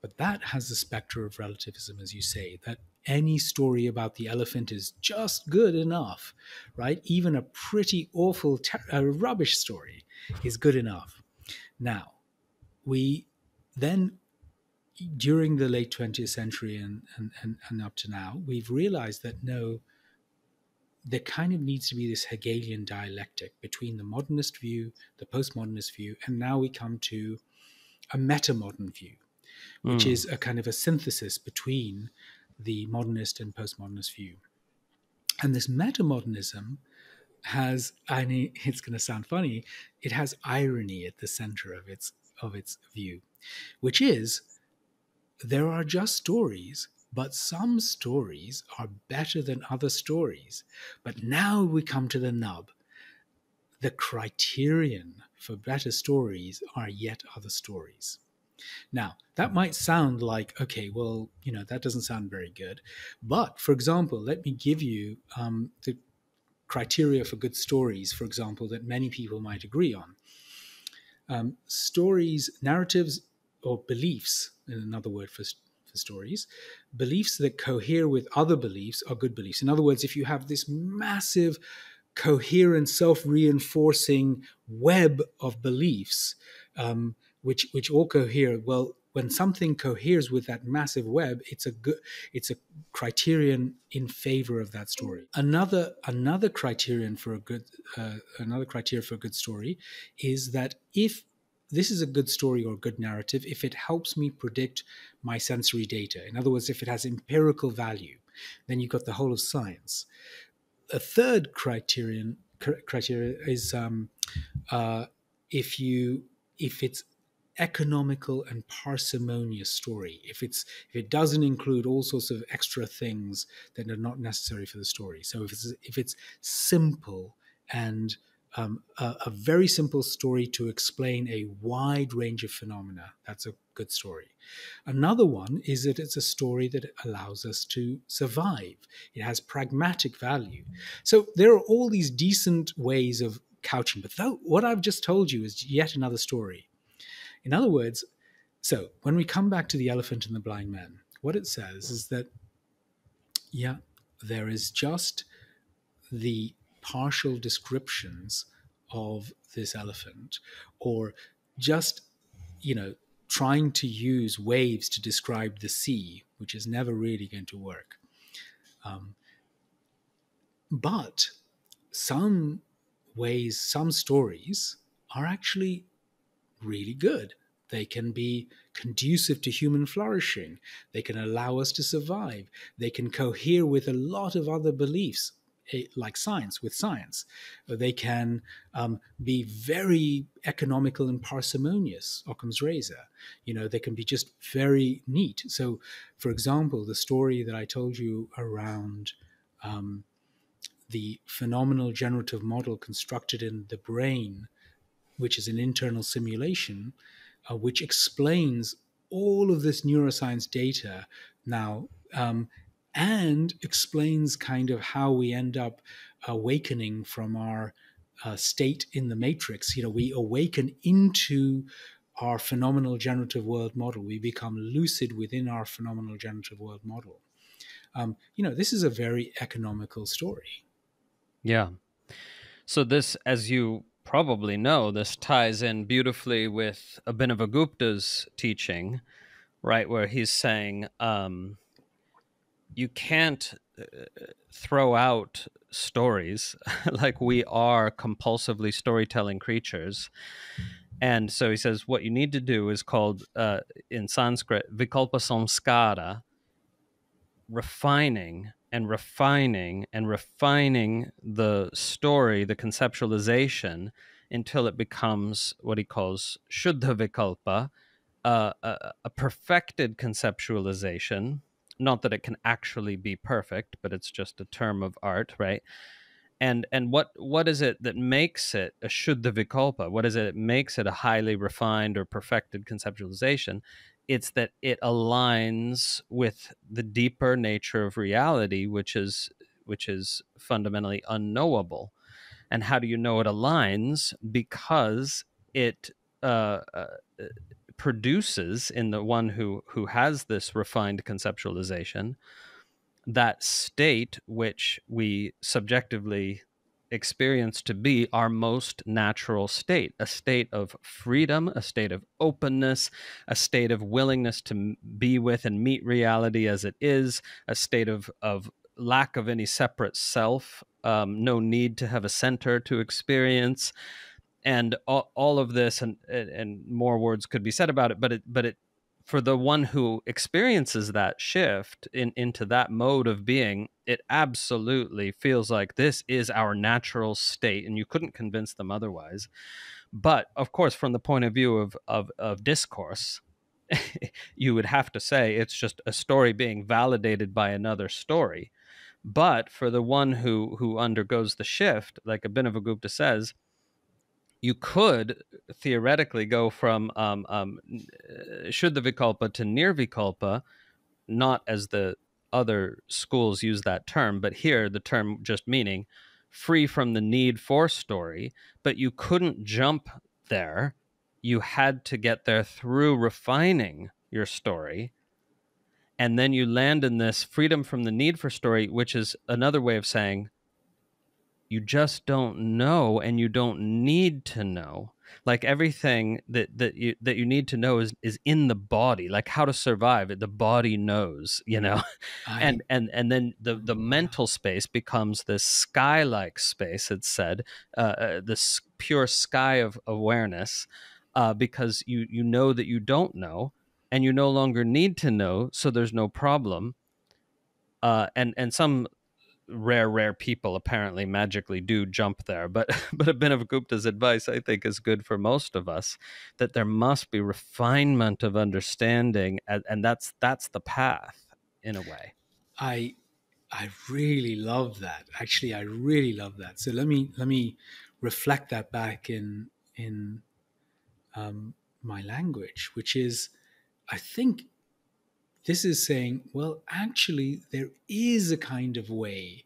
But that has the specter of relativism, as you say, that any story about the elephant is just good enough, right? Even a pretty awful, rubbish story is good enough. Now, we then, during the late 20th century and up to now, we've realized that no, there kind of needs to be this Hegelian dialectic between the modernist view, the postmodernist view, and now we come to a metamodern view, which is a kind of a synthesis between the modernist and postmodernist view. And this metamodernism has, I mean, it's going to sound funny, it has irony at the center of its view, which is there are just stories, but some stories are better than other stories. But now we come to the nub. The criterion for better stories are yet other stories. Now, that might sound like, okay, well, you know, that doesn't sound very good. But, for example, let me give you the criteria for good stories, for example, that many people might agree on. Stories, narratives, or beliefs, in another word for stories, beliefs that cohere with other beliefs are good beliefs. In other words, if you have this massive, coherent, self-reinforcing web of beliefs, which all cohere, well, when something coheres with that massive web, it's a criterion in favor of that story. Another criterion for a good story is that if this is a good story or good narrative if it helps me predict my sensory data. In other words, if it has empirical value, then you've got the whole of science. A third criteria is uh, if it's economical and parsimonious story. If it doesn't include all sorts of extra things that are not necessary for the story. So if it's simple and a very simple story to explain a wide range of phenomena, that's a good story. Another one is that it's a story that allows us to survive. It has pragmatic value. So there are all these decent ways of couching, but what I've just told you is yet another story. In other words, so when we come back to the elephant and the blind man, what it says is that, yeah, there is just the partial descriptions of this elephant, or just, trying to use waves to describe the sea, which is never really going to work. But some stories are actually really good. They can be conducive to human flourishing. They can allow us to survive. They can cohere with a lot of other beliefs, like science, with science. They can be very economical and parsimonious, Occam's razor. They can be just very neat. So, for example, the story that I told you around the phenomenal generative model constructed in the brain, which is an internal simulation, which explains all of this neuroscience data now, and explains kind of how we end up awakening from our state in the matrix. We awaken into our phenomenal generative world model. We become lucid within our phenomenal generative world model. This is a very economical story. Yeah. So this, as you probably know, this ties in beautifully with Abhinavagupta's teaching, right, where he's saying you can't throw out stories like we are compulsively storytelling creatures. And so he says what you need to do is called, in Sanskrit, vikalpa samskara, refining and refining and refining the story, the conceptualization, until it becomes what he calls shuddha vikalpa, a perfected conceptualization. Not that it can actually be perfect, but it's just a term of art, right? And what is it that makes it a shuddha vikalpa? What is it that makes it a highly refined or perfected conceptualization? It's that it aligns with the deeper nature of reality, which is fundamentally unknowable. And how do you know it aligns? Because it produces in the one who has this refined conceptualization that state which we subjectively experience to be our most natural state, a state of freedom, a state of openness, a state of willingness to be with and meet reality as it is, a state of lack of any separate self, no need to have a center to experience. And all of this, and more words could be said about it, but it for the one who experiences that shift into that mode of being, it absolutely feels like this is our natural state, and you couldn't convince them otherwise. But of course, from the point of view of discourse, you would have to say it's just a story being validated by another story. But for the one who undergoes the shift, like Abhinavagupta says, you could theoretically go from Shuddha Vikalpa to Nirvikalpa, not as the other schools use that term, but here the term just meaning free from the need for story. But you couldn't jump there. You had to get there through refining your story. And then you land in this freedom from the need for story, which is another way of saying you just don't know, and you don't need to know. Like everything that you need to know is in the body, like how to survive it, the body knows, and then the mental space becomes this sky-like space, it's said, this pure sky of awareness, because you know that you don't know, and you no longer need to know, so there's no problem. And some rare people apparently magically do jump there, but but Abhinav Gupta's advice, I think, is good for most of us, that there must be refinement of understanding, and that's the path in a way. I I really love that. Actually, I really love that. So let me reflect that back in my language, which is, I think this is saying, well, actually, there is a kind of way,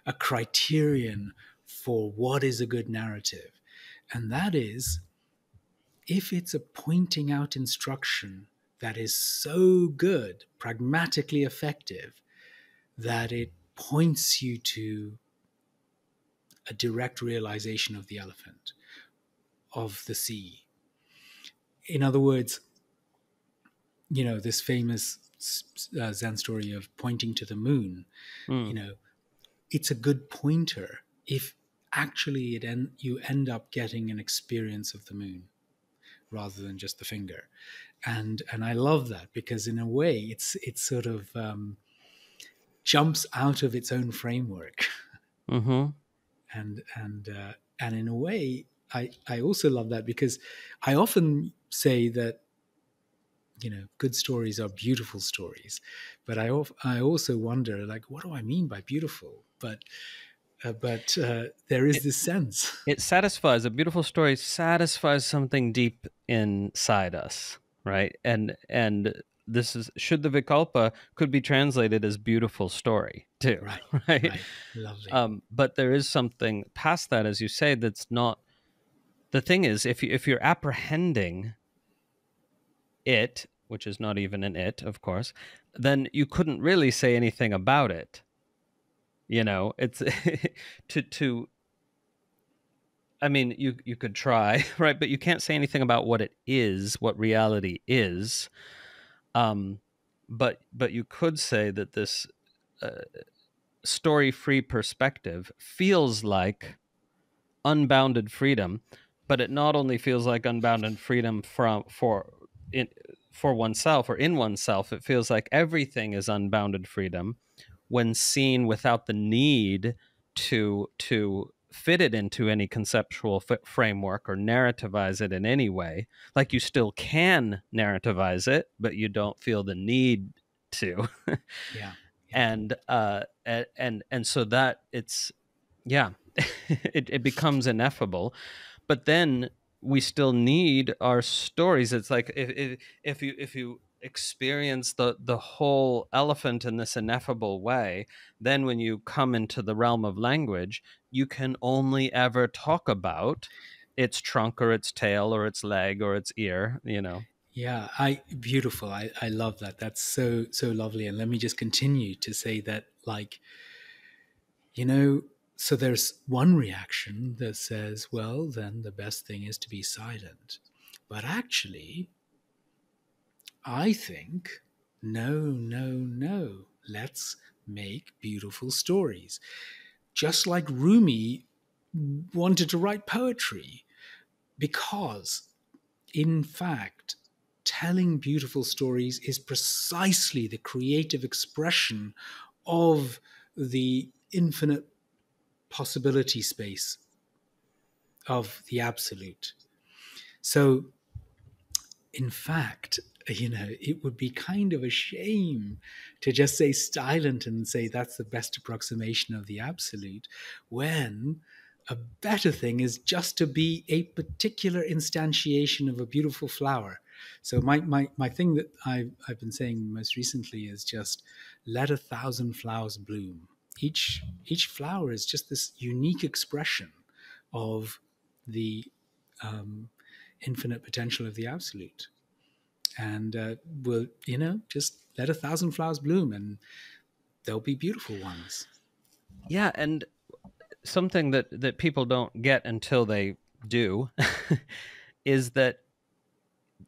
a criterion for what is a good narrative. And that is, if it's a pointing out instruction that is so good, pragmatically effective, that it points you to a direct realization of the elephant, of the sea. In other words, this famous Zen story of pointing to the moon, you Mm. know, it's a good pointer if actually you end up getting an experience of the moon rather than just the finger. And I love that, because in a way it's sort of jumps out of its own framework. Mm-hmm. And in a way, I also love that, because I often say that good stories are beautiful stories, but I also wonder, like, what do I mean by beautiful? But there is this sense. It satisfies, a beautiful story satisfies something deep inside us, right? And this is, should the vikalpa could be translated as beautiful story too, Right, right? right, lovely. But there is something past that, as you say, that's not. The thing is, if you're apprehending it, which is not even an it, of course, then you couldn't really say anything about it. It's to I mean, you could try, right? But you can't say anything about what it is, what reality is. But you could say that this story-free perspective feels like unbounded freedom, but it not only feels like unbounded freedom for oneself or in oneself. It feels like everything is unbounded freedom when seen without the need to fit it into any conceptual framework or narrativize it in any way. Like, you still can narrativize it, but you don't feel the need to. Yeah, yeah, And so that it's, yeah, it becomes ineffable. But then we still need our stories. It's like, if you experience the whole elephant in this ineffable way, then when you come into the realm of language, you can only ever talk about its trunk or its tail or its leg or its ear. yeah. Beautiful. I love that. That's so lovely. And let me just continue to say that, like, you know, so there's one reaction that says, well, then the best thing is to be silent. But actually, I think, no, no, no. Let's make beautiful stories. Just like Rumi wanted to write poetry, because, in fact, telling beautiful stories is precisely the creative expression of the infinite possibility space of the absolute. So, in fact, it would be kind of a shame to just say silent and say that's the best approximation of the absolute, when a better thing is just to be a particular instantiation of a beautiful flower. So my thing that I've been saying most recently is just let 1,000 flowers bloom. Each flower is just this unique expression of the infinite potential of the absolute. And we'll, just let 1,000 flowers bloom, and there'll be beautiful ones. Yeah, and something that people don't get until they do is that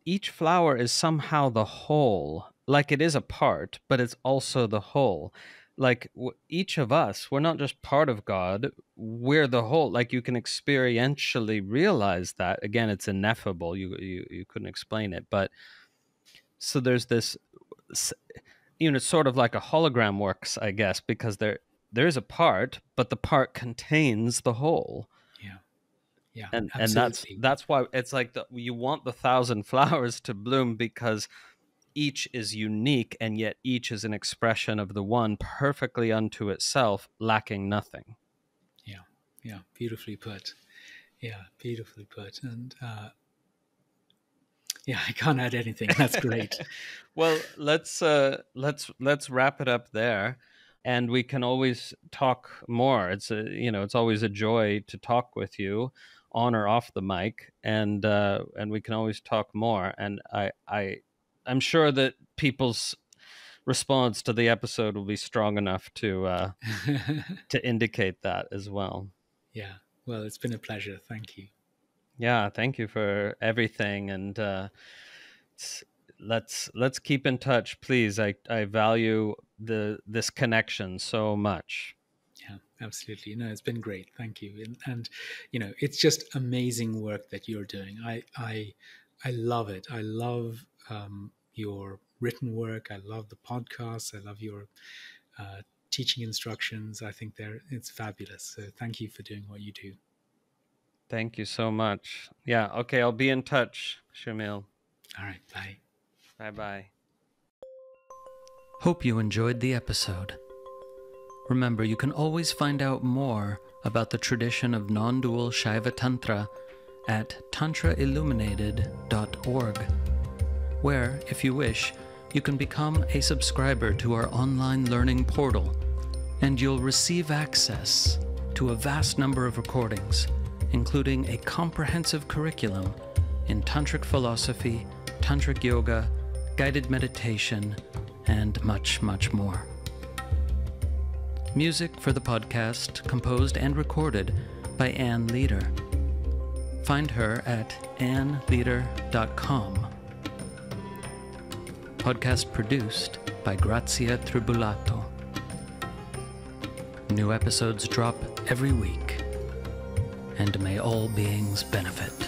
each flower is somehow the whole. Like, it is a part, but it's also the whole. like each of us, we're not just part of God, we're the whole. Like, you can experientially realize that. Again, it's ineffable. You couldn't explain it. But so there's this, sort of like a hologram works, I guess, because there's a part, but the part contains the whole. Yeah. Yeah, And absolutely. that's why it's like you want the 1,000 flowers to bloom, because each is unique, and yet each is an expression of the one, perfectly unto itself, lacking nothing. Yeah, yeah, beautifully put. Yeah, beautifully put. And yeah, I can't add anything. That's great. Well, let's wrap it up there, and we can always talk more. It's always a joy to talk with you, on or off the mic, and we can always talk more. And I'm sure that people's response to the episode will be strong enough to indicate that as well. Yeah. Well, it's been a pleasure. Thank you. Yeah, thank you for everything, and let's keep in touch, please. I value this connection so much. Yeah, absolutely. No, it's been great. Thank you. And it's just amazing work that you're doing. I love it. I love your written work. I love the podcasts. I love your teaching instructions. I think it's fabulous. So thank you for doing what you do. Thank you so much. Yeah, okay, I'll be in touch, Shamil. All right, bye. Bye-bye. Hope you enjoyed the episode. Remember, you can always find out more about the tradition of non-dual Shaiva Tantra at tantrailluminated.org, where, if you wish, you can become a subscriber to our online learning portal, and you'll receive access to a vast number of recordings, including a comprehensive curriculum in tantric philosophy, tantric yoga, guided meditation, and much, much more. Music for the podcast composed and recorded by Anne Leader. Find her at anneleader.com. Podcast produced by Grazia Tribulato. New episodes drop every week, and may all beings benefit.